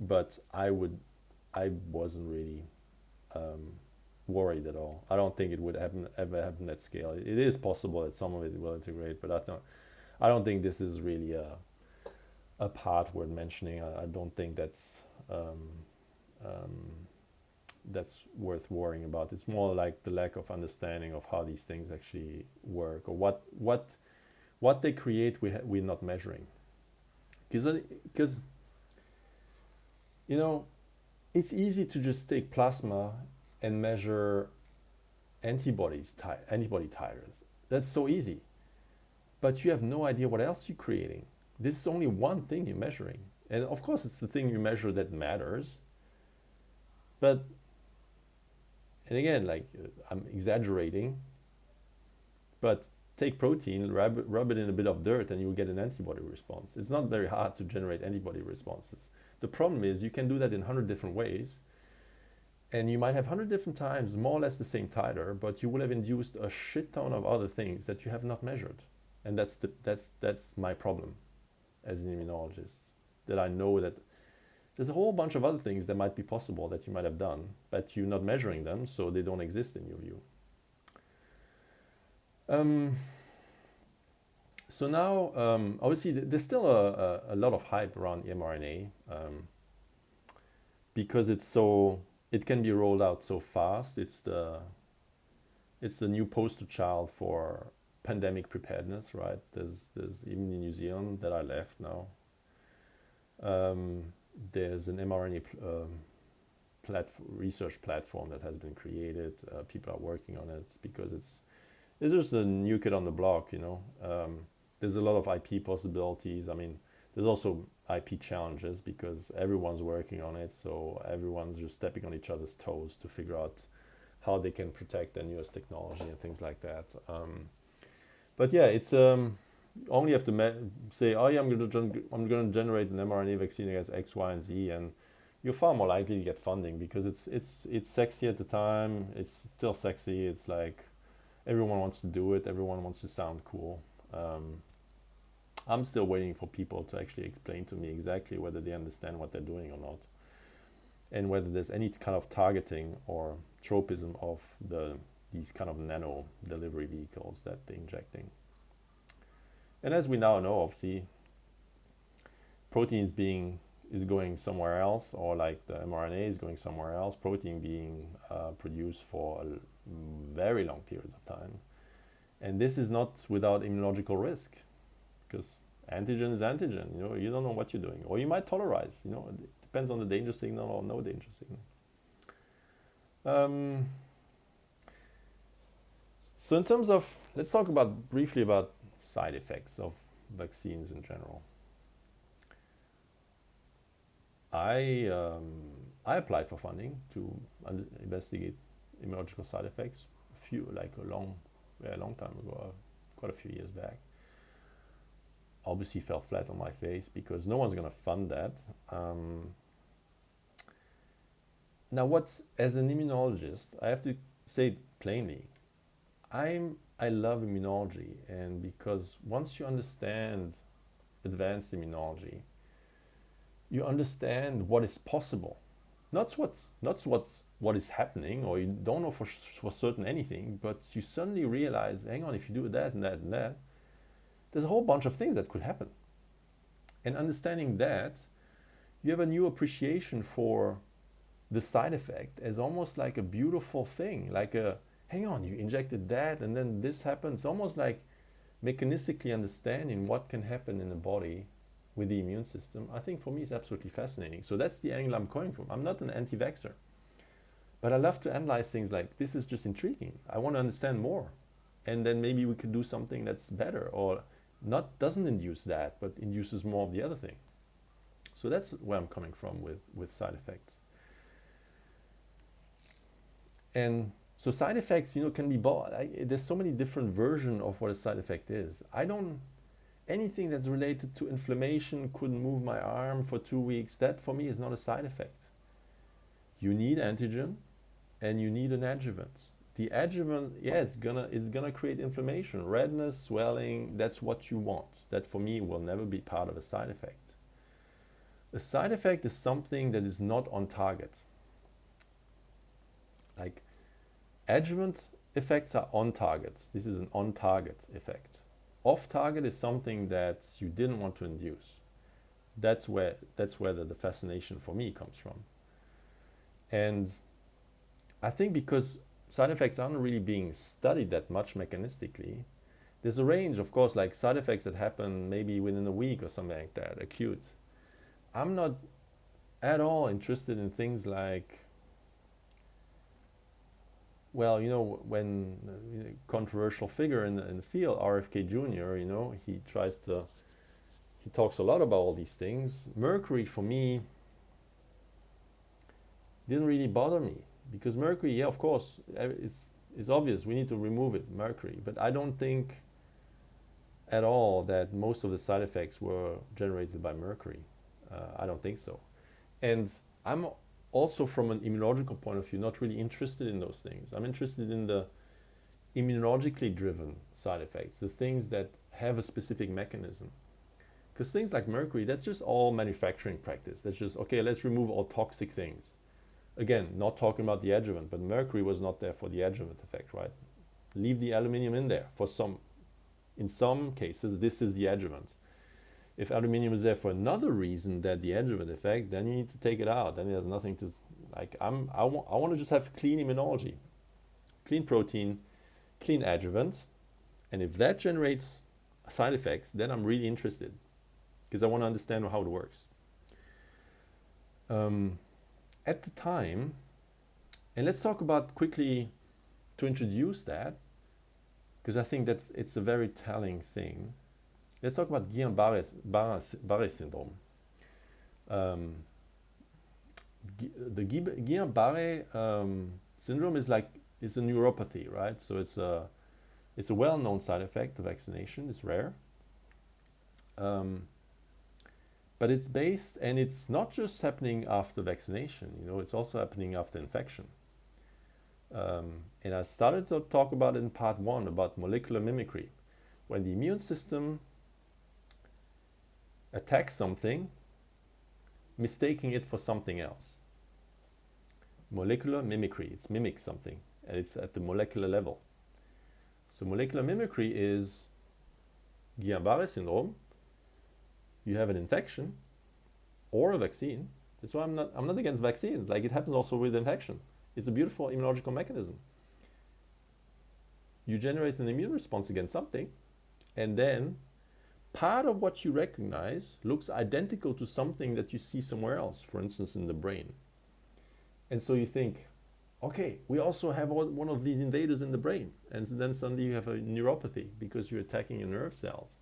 but I wasn't really worried at all. I don't think it would ever happen at scale. It is possible that some of it will integrate, but I don't think this is really a part worth mentioning. I don't think that's worth worrying about. It's more like the lack of understanding of how these things actually work, or what they create. We're not measuring, because you know, it's easy to just take plasma and measure antibody titers. That's so easy, but you have no idea what else you're creating. This is only one thing you're measuring, and of course it's the thing you measure that matters. But, and again, like I'm exaggerating, but take protein, rub it in a bit of dirt, and you will get an antibody response. It's not very hard to generate antibody responses. The problem is you can do that in 100 different ways, and you might have 100 different times more or less the same titer, but you will have induced a shit ton of other things that you have not measured. And that's my problem as an immunologist, that I know that there's a whole bunch of other things that might be possible that you might have done, but you're not measuring them, so they don't exist in your view. So now, obviously, there's still a lot of hype around mRNA because it can be rolled out so fast. It's the new poster child for pandemic preparedness, right? There's even in New Zealand that I left now. There's an mRNA research platform that has been created. People are working on it because it's just a new kid on the block, you know. There's a lot of IP possibilities. I mean, there's also IP challenges because everyone's working on it, so everyone's just stepping on each other's toes to figure out how they can protect their newest technology and things like that. But yeah, it's only have to say, oh yeah, I'm going to generate an mRNA vaccine against X, Y, and Z, and you're far more likely to get funding because it's sexy at the time. It's still sexy. It's like everyone wants to do it. Everyone wants to sound cool. I'm still waiting for people to actually explain to me exactly whether they understand what they're doing or not, and whether there's any kind of targeting or tropism of these kind of nano delivery vehicles that they're injecting. And as we now know, obviously, protein is going somewhere else, or like the mRNA is going somewhere else, protein being produced for very long periods of time. And this is not without immunological risk, because antigen is antigen, you know, you don't know what you're doing. Or you might tolerize, you know, it depends on the danger signal or no danger signal. So in terms of, let's talk briefly about side effects of vaccines in general. I applied for funding to investigate immunological side effects a long time ago, quite a few years back. Obviously fell flat on my face because no one's going to fund that. Now, as an immunologist, I have to say plainly, I love immunology, and because once you understand advanced immunology, you understand what is possible, not what is happening, or you don't know for certain anything, but you suddenly realize, hang on, if you do that and that and that, there's a whole bunch of things that could happen. And understanding that, you have a new appreciation for the side effect as almost like a beautiful thing, like hang on, you injected that and then this happens, almost like mechanistically understanding what can happen in the body with the immune system. I think for me it's absolutely fascinating. So that's the angle I'm coming from. I'm not an anti-vaxxer, but I love to analyze things like, this is just intriguing. I want to understand more. And then maybe we could do something that's better, or doesn't induce that, but induces more of the other thing. So that's where I'm coming from with side effects. And so side effects, you know, can be there's so many different versions of what a side effect is. Anything that's related to inflammation, couldn't move my arm for 2 weeks, that for me is not a side effect. You need antigen and you need an adjuvant. the adjuvant, yeah, it's gonna create inflammation, redness, swelling. That's what you want. That for me will never be part of a side effect. A side effect is something that is not on target. Like adjuvant effects are on target. This is an on target effect. Off target is something that you didn't want to induce. That's where the fascination for me comes from. And I think because side effects aren't really being studied that much mechanistically, there's a range, of course, like side effects that happen maybe within a week or something like that, acute. I'm not at all interested in things like, well, you know, when controversial figure in the field, RFK Jr., you know, he talks a lot about all these things. Mercury, for me, didn't really bother me, because mercury, yeah, of course, it's obvious we need to remove it, mercury, but I don't think at all that most of the side effects were generated by mercury. I don't think so. And I'm also, from an immunological point of view, not really interested in those things. I'm interested in the immunologically driven side effects, the things that have a specific mechanism. Because things like mercury, that's just all manufacturing practice. That's just, okay, let's remove all toxic things. Again, not talking about the adjuvant, but mercury was not there for the adjuvant effect, right? Leave the aluminium in there. In some cases, this is the adjuvant. If aluminium is there for another reason than the adjuvant effect, then you need to take it out. Then it has nothing to, like, I want to just have clean immunology, clean protein, clean adjuvant. And if that generates side effects, then I'm really interested, because I want to understand how it works. At the time, and let's talk about quickly to introduce that, because I think that it's a very telling thing. Let's talk about Guillain-Barré syndrome. The Guillain-Barré syndrome is a neuropathy, right? So it's a well-known side effect of vaccination. It's rare. But it's based, and it's not just happening after vaccination, you know, it's also happening after infection. And I started to talk about it in part 1 about molecular mimicry. When the immune system attacks something, mistaking it for something else. Molecular mimicry, it's mimics something, and it's at the molecular level. So molecular mimicry is Guillain-Barré syndrome. You have an infection or a vaccine. That's why I'm not against vaccines. Like, it happens also with infection. It's a beautiful immunological mechanism. You generate an immune response against something, and then part of what you recognize looks identical to something that you see somewhere else, for instance, in the brain. And so you think, okay, we also have one of these invaders in the brain. And then suddenly you have a neuropathy because you're attacking your nerve cells.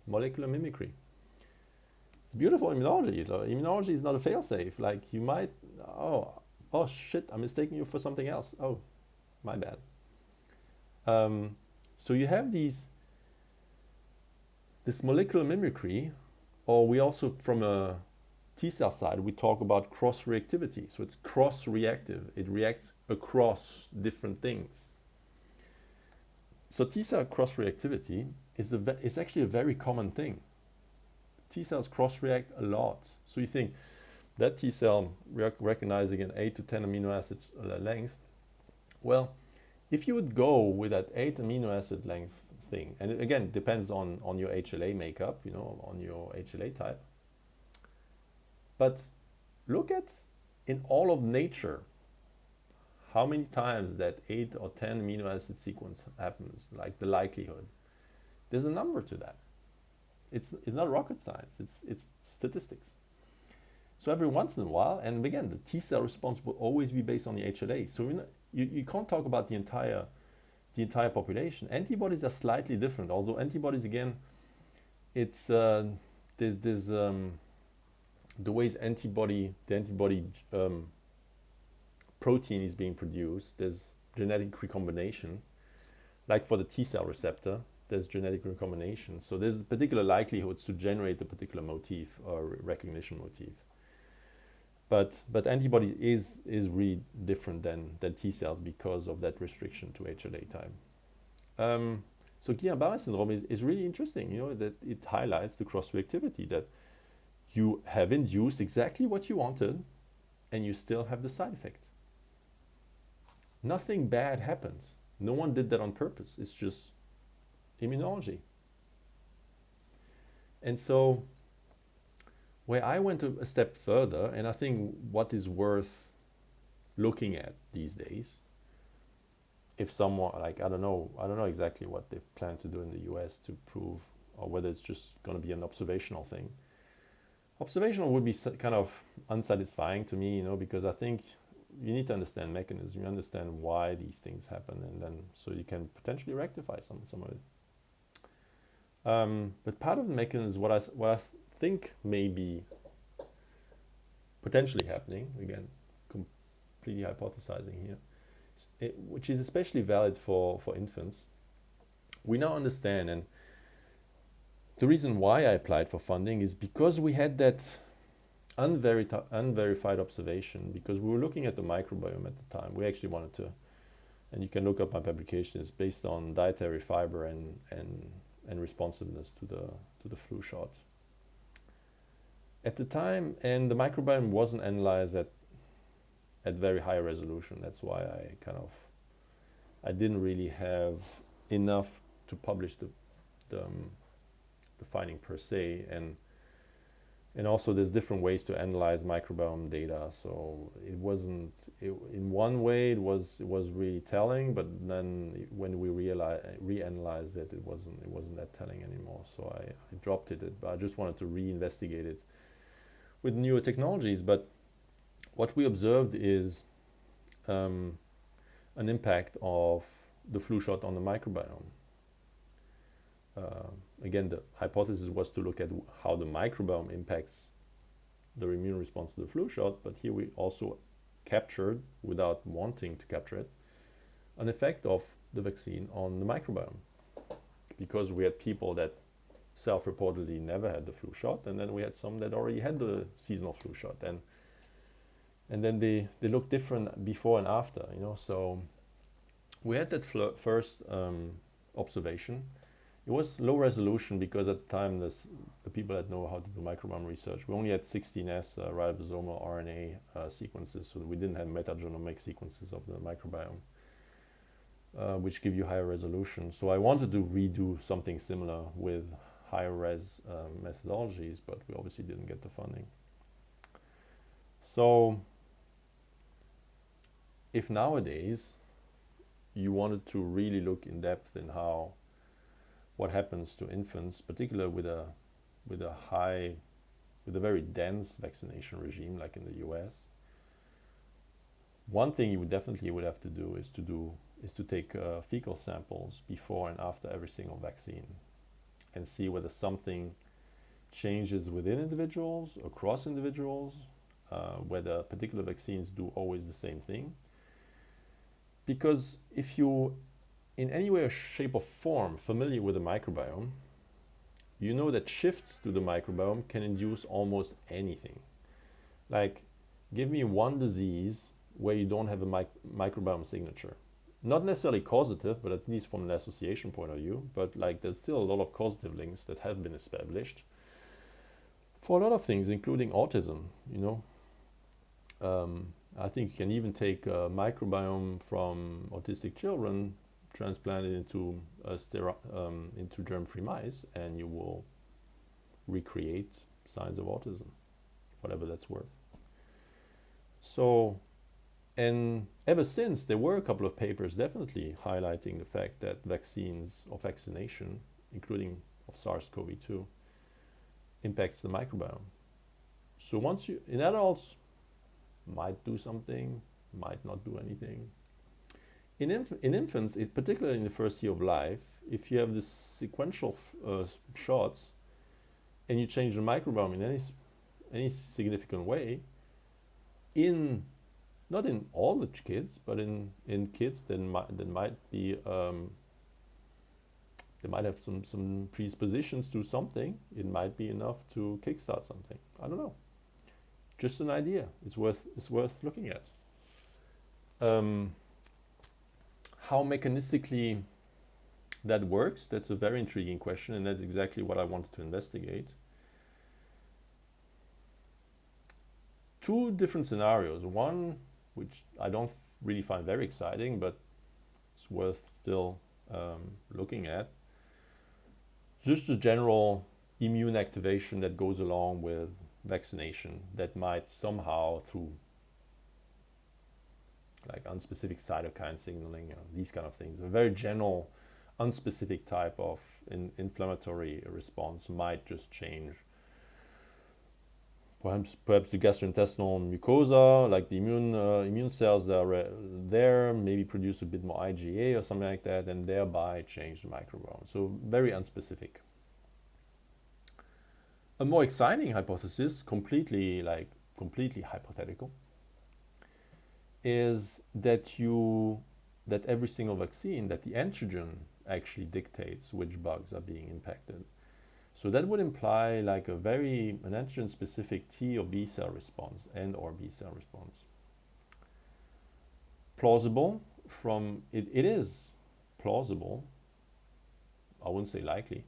Molecular mimicry. It's beautiful immunology. Immunology is not a fail-safe. Like, you might, oh shit, I'm mistaking you for something else. Oh, my bad. So you have this molecular mimicry, or we also, from a T-cell side, we talk about cross-reactivity. So it's cross-reactive. It reacts across different things. So T-cell cross-reactivity is actually a very common thing. T-cells cross-react a lot. So you think that T-cell recognizing an 8 to 10 amino acids length. Well, if you would go with that 8 amino acid length thing, and it, again, depends on your HLA makeup, you know, on your HLA type. But look at, in all of nature, how many times that 8 or 10 amino acid sequence happens, like the likelihood. There's a number to that. It's not rocket science, it's statistics. So every once in a while, and again, the T-cell response will always be based on the HLA. So you can't talk about the entire population. Antibodies are slightly different, although antibodies, again, it's there's the ways the antibody protein is being produced. There's genetic recombination, like for the T-cell receptor. There's genetic recombination. So there's particular likelihoods to generate a particular motif or recognition motif. but antibody is really different than T cells because of that restriction to HLA time. So Guillain-Barré syndrome is really interesting, that it highlights the cross-reactivity, that you have induced exactly what you wanted and you still have the side effect. Nothing bad happens. No one did that on purpose. It's just immunology. And so where I went a step further, and I think what is worth looking at these days, if someone, like, I don't know exactly what they plan to do in the US to prove, or whether it's just going to be an observational thing. Observational would be kind of unsatisfying to me, because I think you need to understand mechanism, you understand why these things happen, and then so you can potentially rectify some of it. But part of the mechanism, what I think may be potentially happening, again, completely hypothesizing here, which is especially valid for infants. We now understand, and the reason why I applied for funding is because we had that unverified observation, because we were looking at the microbiome at the time. We actually wanted to, and you can look up my publications, based on dietary fiber and responsiveness to the flu shot. At the time, and the microbiome wasn't analyzed at very high resolution. That's why I didn't really have enough to publish the finding per se, and also there's different ways to analyze microbiome data. So it wasn't, in one way it was really telling, but then when we reanalyzed it, it wasn't that telling anymore. So I dropped it, but I just wanted to reinvestigate it with newer technologies. But what we observed is an impact of the flu shot on the microbiome. Again, the hypothesis was to look at how the microbiome impacts the immune response to the flu shot, but here we also captured, without wanting to capture it, an effect of the vaccine on the microbiome, because we had people that self-reportedly never had the flu shot, and then we had some that already had the seasonal flu shot, and then they look different before and after, so we had that first observation. It was low resolution because at the time the people that know how to do microbiome research, we only had 16S ribosomal RNA sequences, so we didn't have metagenomic sequences of the microbiome, which give you higher resolution. So I wanted to redo something similar with higher res methodologies, but we obviously didn't get the funding. So if nowadays you wanted to really look in depth in what happens to infants, particularly with a very dense vaccination regime like in the US, one thing you definitely would have to do is to take fecal samples before and after every single vaccine and see whether something changes within individuals, across individuals, whether particular vaccines do always the same thing. Because if you, in any way or shape or form, familiar with the microbiome, you know that shifts to the microbiome can induce almost anything. Like, give me one disease where you don't have a microbiome signature. Not necessarily causative, but at least from an association point of view. But like, there's still a lot of causative links that have been established for a lot of things, including autism, I think you can even take a microbiome from autistic children, transplant it into germ-free mice, and you will recreate signs of autism, whatever that's worth. So, and ever since, there were a couple of papers definitely highlighting the fact that vaccines or vaccination, including of SARS-CoV-2, impacts the microbiome. So once you, in adults, might do something, might not do anything. In infants, particularly in the first year of life, if you have this sequential shots and you change the microbiome in any significant way, not in all the kids, but in kids that might be they might have some predispositions to something, it might be enough to kickstart something. I don't know. just an idea. It's worth looking at. How mechanistically that works, that's a very intriguing question, and that's exactly what I wanted to investigate. Two different scenarios. One, which I don't really find very exciting, but it's worth still looking at. Just the general immune activation that goes along with vaccination that might somehow, through like unspecific cytokine signaling, these kind of things, a very general, unspecific type of inflammatory response might just change. Perhaps the gastrointestinal mucosa, like the immune cells that are there, maybe produce a bit more IgA or something like that, and thereby change the microbiome. So very unspecific. A more exciting hypothesis, completely hypothetical, is that every single vaccine, that the antigen actually dictates which bugs are being impacted. So that would imply like an antigen-specific T or B cell response and/or B cell response. Plausible it is plausible. I wouldn't say likely,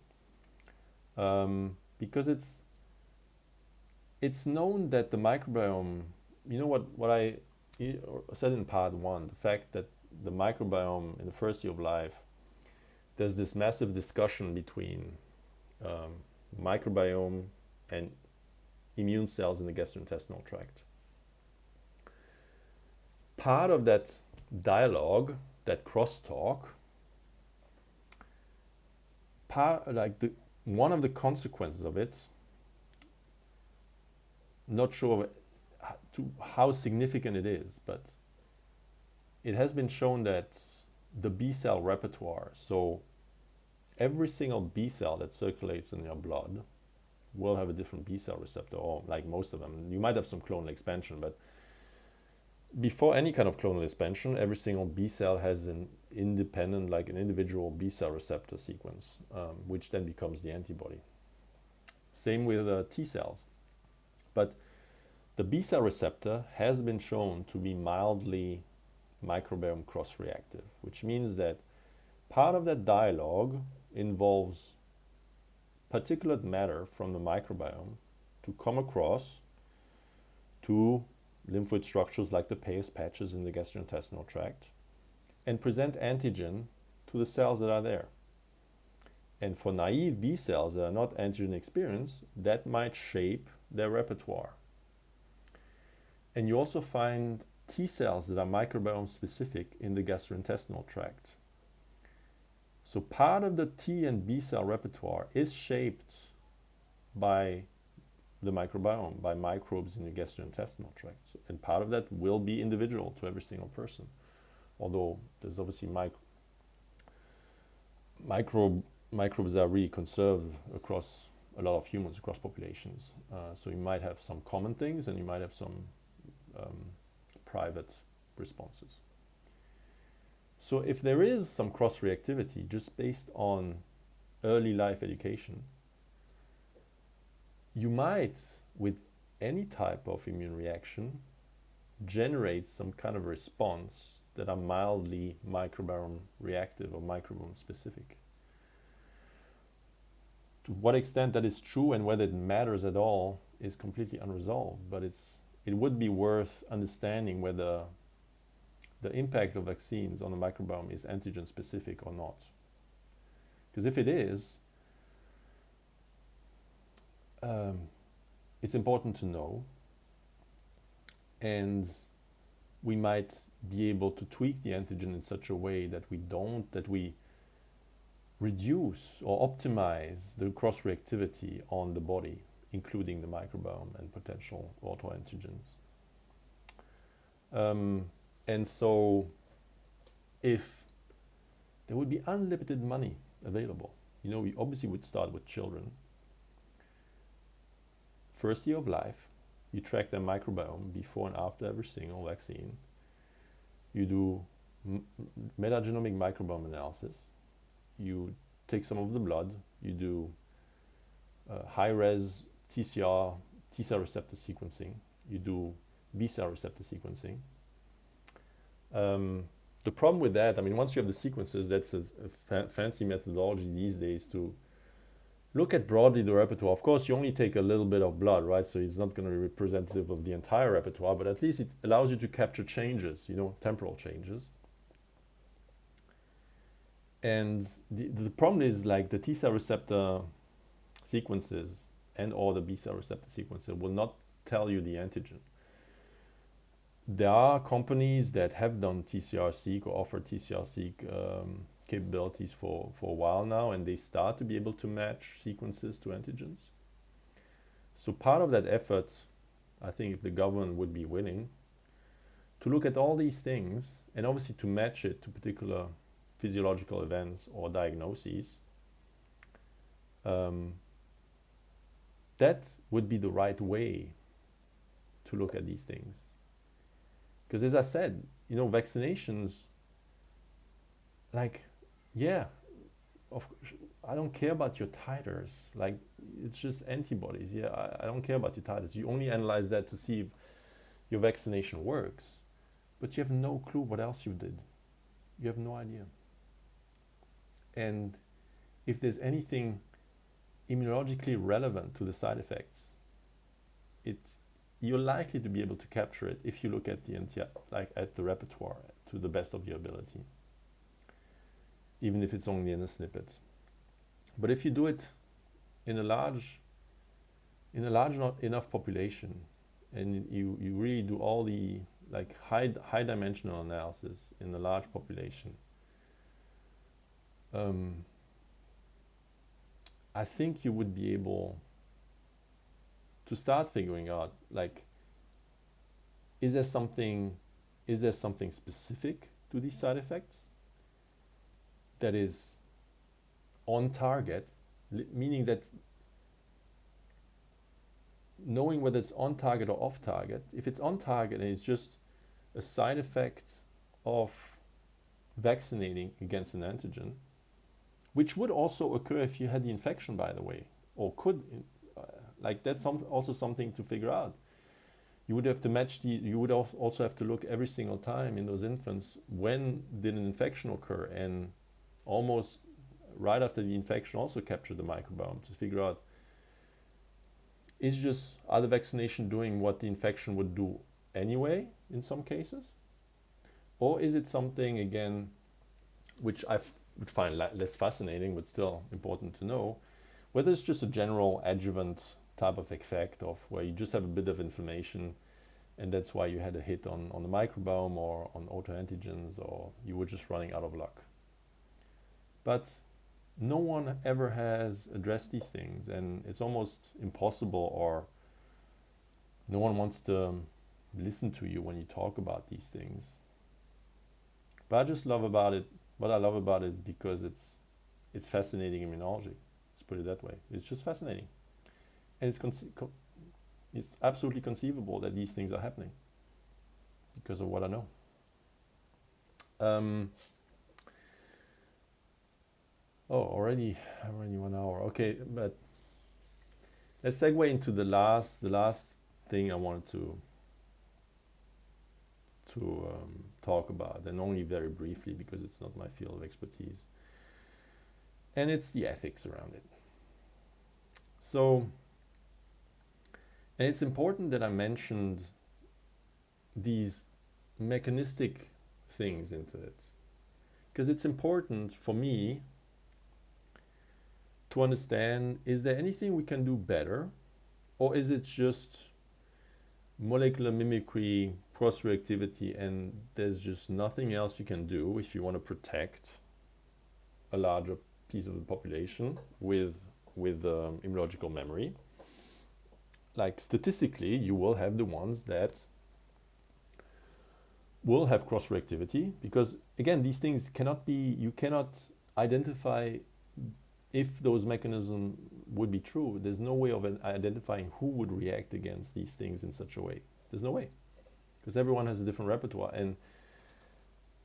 because it's known that the microbiome. You know what I said in part one, the fact that the microbiome in the first year of life, there's this massive discussion between microbiome and immune cells in the gastrointestinal tract. Part of that dialogue, that crosstalk, one of the consequences of it, not sure how significant it is, but it has been shown that the B cell repertoire, so every single B cell that circulates in your blood will have a different B cell receptor, or like most of them. You might have some clonal expansion, but before any kind of clonal expansion, every single B cell has an independent, like an individual B cell receptor sequence, which then becomes the antibody. Same with T cells. But the B cell receptor has been shown to be mildly microbiome cross-reactive, which means that part of that dialogue involves particulate matter from the microbiome to come across to lymphoid structures like the Peyer's patches in the gastrointestinal tract and present antigen to the cells that are there. And for naive B cells that are not antigen experienced, that might shape their repertoire. And you also find T cells that are microbiome specific in the gastrointestinal tract. So part of the T and B cell repertoire is shaped by the microbiome, by microbes in the gastrointestinal tract. And part of that will be individual to every single person. Although there's obviously microbes that are really conserved across a lot of humans, across populations. So you might have some common things and you might have some private responses. So if there is some cross-reactivity just based on early life education, you might, with any type of immune reaction, generate some kind of response that are mildly microbiome reactive or microbiome specific. To what extent that is true and whether it matters at all is completely unresolved, but it would be worth understanding whether the impact of vaccines on the microbiome is antigen specific or not. Because if it is, it's important to know, and we might be able to tweak the antigen in such a way that we reduce or optimize the cross-reactivity on the body, including the microbiome and potential autoantigens. And so if there would be unlimited money available, we obviously would start with children. First year of life, you track their microbiome before and after every single vaccine. You do metagenomic microbiome analysis. You take some of the blood. You do high-res TCR, T-cell receptor sequencing. you do B-cell receptor sequencing. The problem with that, I mean, once you have the sequences, that's a fancy methodology these days to look at broadly the repertoire. Of course, you only take a little bit of blood, right? So it's not going to be representative of the entire repertoire, but at least it allows you to capture changes, temporal changes. And the problem is, like, the T-cell receptor sequences and or the B-cell receptor sequences will not tell you the antigen. There are companies that have done TCR-seq or offer TCR-seq capabilities for a while now, and they start to be able to match sequences to antigens. So part of that effort, I think, if the government would be willing to look at all these things and obviously to match it to particular physiological events or diagnoses, that would be the right way to look at these things. Because as I said, vaccinations, like, yeah, I don't care about your titers. Like, it's just antibodies. Yeah, I don't care about your titers. You only analyze that to see if your vaccination works. But you have no clue what else you did. You have no idea. And if there's anything immunologically relevant to the side effects, you're likely to be able to capture it if you look at at the repertoire to the best of your ability, even if it's only in a snippet. But if you do it in a large enough population, and you really do all the high dimensional analysis in a large population, I think you would be able to start figuring out, is there something specific to these side effects that is on target, meaning that knowing whether it's on target or off target. If it's on target and it's just a side effect of vaccinating against an antigen, which would also occur if you had the infection, by the way, or could, that's also something to figure out. You would have to match you would also have to look every single time in those infants, when did an infection occur, and almost right after the infection also capture the microbiome to figure out, are the vaccination doing what the infection would do anyway in some cases? Or is it something, again, which I would find less fascinating, but still important to know, whether it's just a general adjuvant type of effect of where you just have a bit of inflammation and that's why you had a hit on the microbiome or on autoantigens, or you were just running out of luck. But no one ever has addressed these things, and it's almost impossible, or no one wants to listen to you when you talk about these things. But I just love about it, what I love about it is because it's fascinating immunology. Let's put it that way. It's just fascinating. And it's absolutely conceivable that these things are happening because of what I know. Already 1 hour. Okay, but let's segue into the last thing I wanted to talk about, and only very briefly because it's not my field of expertise. And it's the ethics around it. So, and it's important that I mentioned these mechanistic things into it, because it's important for me to understand, is there anything we can do better, or is it just molecular mimicry, cross-reactivity, and there's just nothing else you can do if you want to protect a larger piece of the population with immunological memory? Like, statistically, you will have the ones that will have cross-reactivity, because again, these things you cannot identify if those mechanisms would be true. There's no way of identifying who would react against these things in such a way. There's no way, because everyone has a different repertoire, and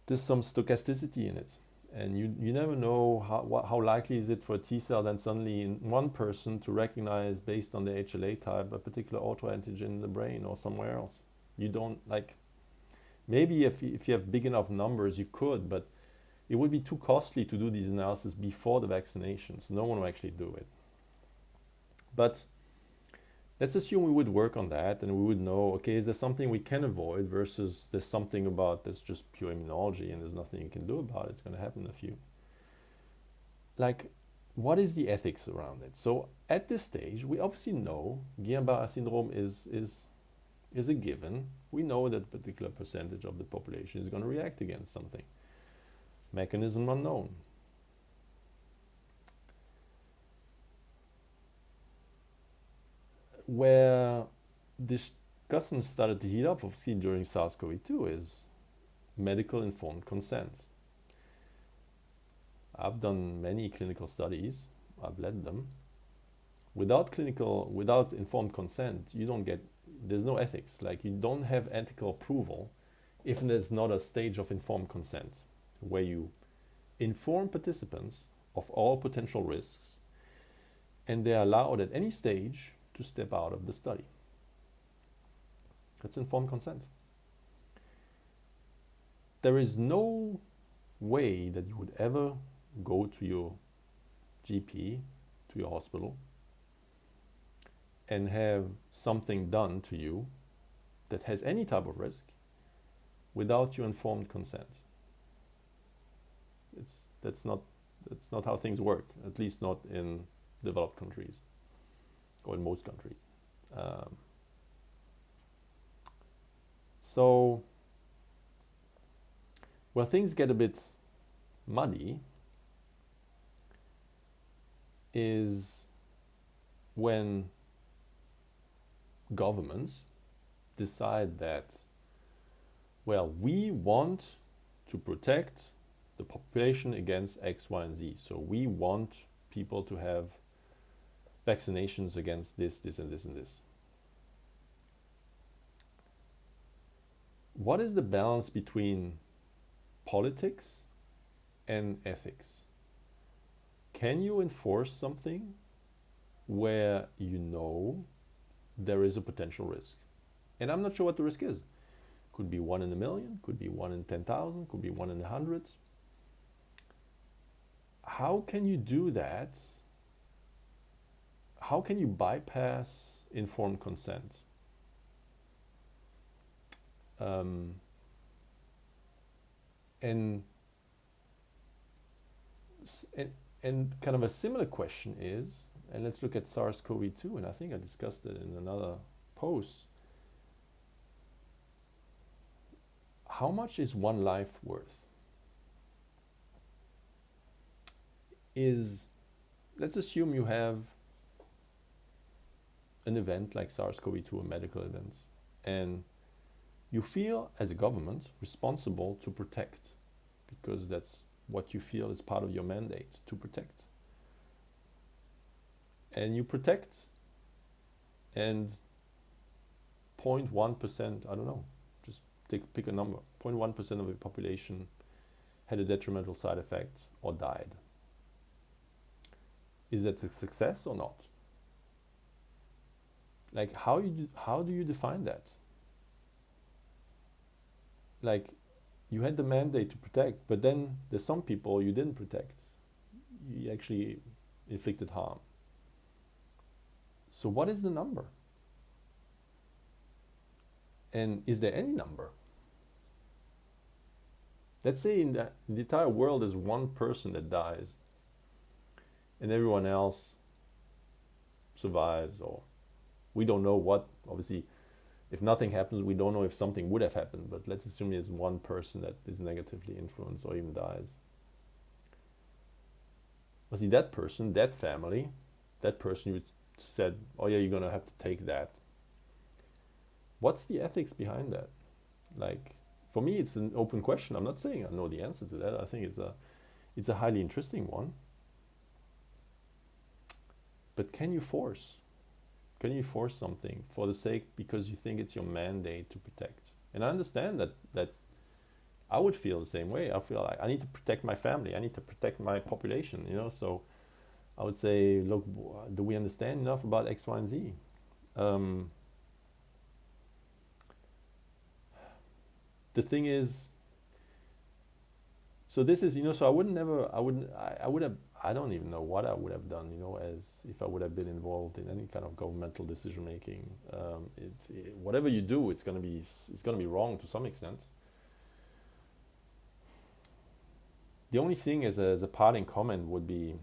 there's some stochasticity in it. And you never know how likely is it for a T cell then suddenly in one person to recognize based on the HLA type a particular autoantigen in the brain or somewhere else. You don't like, maybe if you have big enough numbers you could, but it would be too costly to do these analyses before the vaccinations. No one will actually do it. But let's assume we would work on that and we would know, okay, is there something we can avoid versus there's something about that's just pure immunology and there's nothing you can do about it. It's going to happen in a few. Like, what is the ethics around it? So at this stage, we obviously know Guillain-Barré syndrome is a given. We know that a particular percentage of the population is going to react against something. Mechanism unknown. Where discussions started to heat up, obviously, during SARS-CoV-2 is medical informed consent. I've done many clinical studies, I've led them. Without informed consent, there's no ethics. Like, you don't have ethical approval if there's not a stage of informed consent where you inform participants of all potential risks and they're allowed at any stage to step out of the study. That's informed consent. There is no way that you would ever go to your GP, to your hospital, and have something done to you that has any type of risk without your informed consent. That's not how things work, at least not in developed countries or in most countries. So where things get a bit muddy is when governments decide that, well, we want to protect the population against X, Y, and Z. So we want people to have vaccinations against this, and this, and this. What is the balance between politics and ethics? Can you enforce something where you know there is a potential risk? And I'm not sure what the risk is. Could be 1 in a million, could be 1 in 10,000, could be 1 in 100. How can you do that? How can you bypass informed consent? And kind of a similar question is, and let's look at SARS-CoV-2, and I think I discussed it in another post. How much is one life worth? Let's assume you have an event like SARS-CoV-2, a medical event, and you feel as a government responsible to protect, because that's what you feel is part of your mandate, to protect. And you protect, and 0.1%, I don't know, just pick a number, 0.1% of the population had a detrimental side effect or died. Is that a success or not? Like, how do you define that? Like, you had the mandate to protect, but then there's some people you didn't protect. You actually inflicted harm. So what is the number? And is there any number? Let's say in the entire world there's one person that dies and everyone else survives, or we don't know what, obviously, if nothing happens, we don't know if something would have happened, but let's assume there's one person that is negatively influenced or even dies. Well, see, that person, that family, that person you said, oh yeah, you're gonna have to take that. What's the ethics behind that? Like, for me, it's an open question. I'm not saying I know the answer to that. I think it's a highly interesting one. But can you force? Can you force something for the sake, because you think it's your mandate to protect? And I understand that I would feel the same way. I feel like I need to protect my family. I need to protect my population. So I would say, look, do we understand enough about X, Y, and Z? The thing is, so this is, so I would have, I don't even know what I would have done, as if I would have been involved in any kind of governmental decision making. Whatever you do, it's gonna be wrong to some extent. The only thing as a parting comment would be,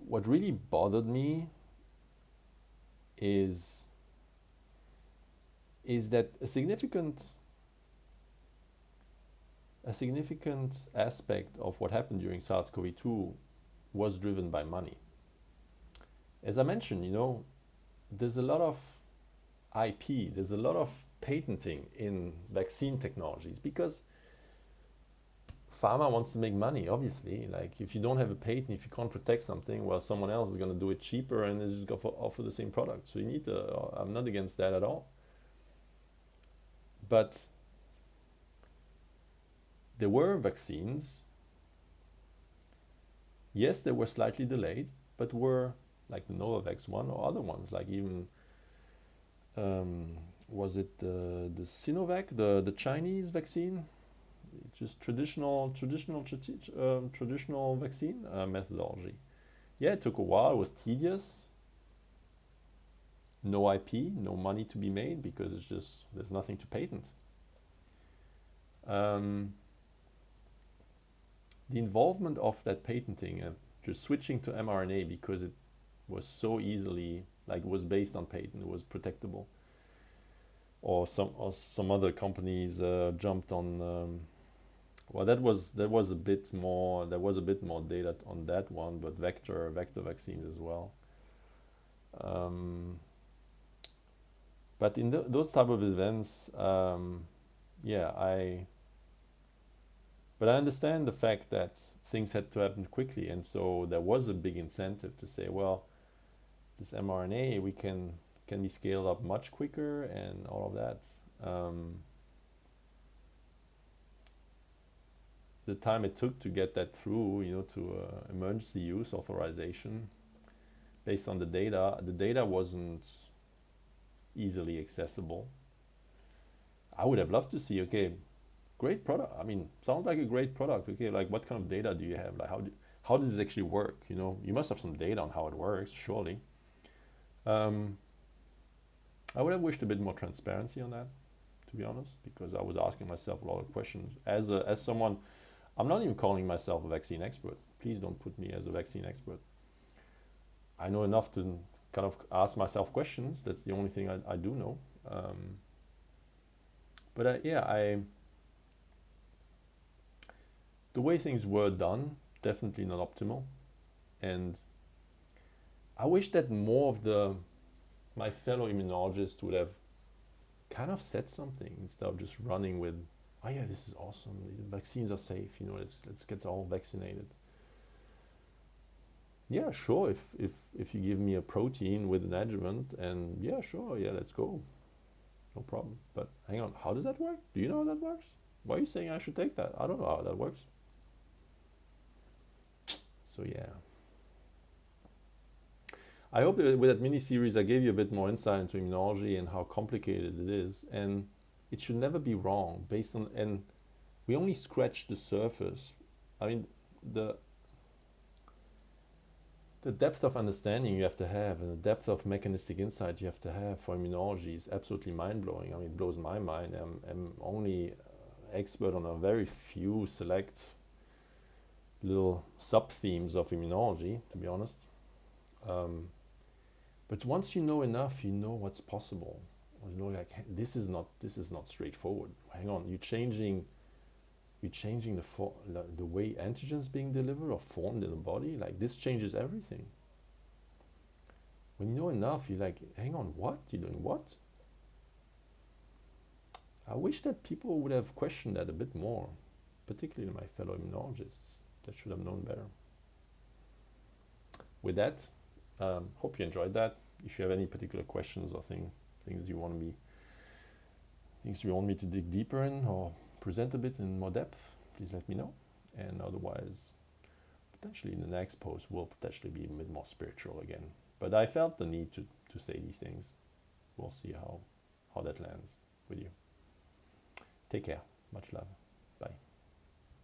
what really bothered me is that a significant aspect of what happened during SARS-CoV-2 was driven by money. As I mentioned, there's a lot of IP, there's a lot of patenting in vaccine technologies because pharma wants to make money, obviously. Like, if you don't have a patent, if you can't protect something, well, someone else is going to do it cheaper and they're just going to offer the same product. So you need to, I'm not against that at all. But there were vaccines, yes, they were slightly delayed, but were like the Novavax one or other ones, like even, was it the Sinovac, the Chinese vaccine? Just traditional vaccine methodology. Yeah, it took a while, it was tedious. No IP, no money to be made because it's just, there's nothing to patent. The involvement of that patenting, just switching to mRNA because it was so easily, like, it was based on patent, it was protectable. Or some other companies jumped on. Well, there was a bit more data on that one, but vector vaccines as well. But in those type of events, but I understand the fact that things had to happen quickly, and so there was a big incentive to say, well, this mRNA can be scaled up much quicker and all of that. The time it took to get that through, to emergency use authorization, based on the data wasn't easily accessible. I would have loved to see, okay, great product. I mean, sounds like a great product. Okay, like, what kind of data do you have? Like, how does this actually work? You must have some data on how it works, surely. I would have wished a bit more transparency on that, to be honest, because I was asking myself a lot of questions. As someone, I'm not even calling myself a vaccine expert. Please don't put me as a vaccine expert. I know enough to kind of ask myself questions. That's the only thing I do know. The way things were done, definitely not optimal. And I wish that more of my fellow immunologists would have kind of said something instead of just running with, oh yeah, this is awesome, the vaccines are safe, let's get all vaccinated. Yeah, sure, if you give me a protein with an adjuvant, and yeah, sure, yeah, let's go. No problem. But hang on, how does that work? Do you know how that works? Why are you saying I should take that? I don't know how that works. So yeah. I hope that with that mini-series I gave you a bit more insight into immunology and how complicated it is, and it should never be wrong based on, and we only scratch the surface. I mean, the depth of understanding you have to have and the depth of mechanistic insight you have to have for immunology is absolutely mind-blowing. I mean, it blows my mind. I'm only expert on a very few select little sub-themes of immunology, to be honest. But once you know enough, you know what's possible. Like, this is not straightforward. Hang on, you're changing the way antigens being delivered or formed in the body. Like, this changes everything. When you know enough, you're like, hang on, what? You're doing what? I wish that people would have questioned that a bit more, particularly my fellow immunologists that should have known better. With that, hope you enjoyed that. If you have any particular questions or things you want me to dig deeper in, or present a bit in more depth, please let me know. And otherwise, potentially in the next post will potentially be a bit more spiritual again. But I felt the need to say these things. We'll see how that lands with you. Take care. Much love.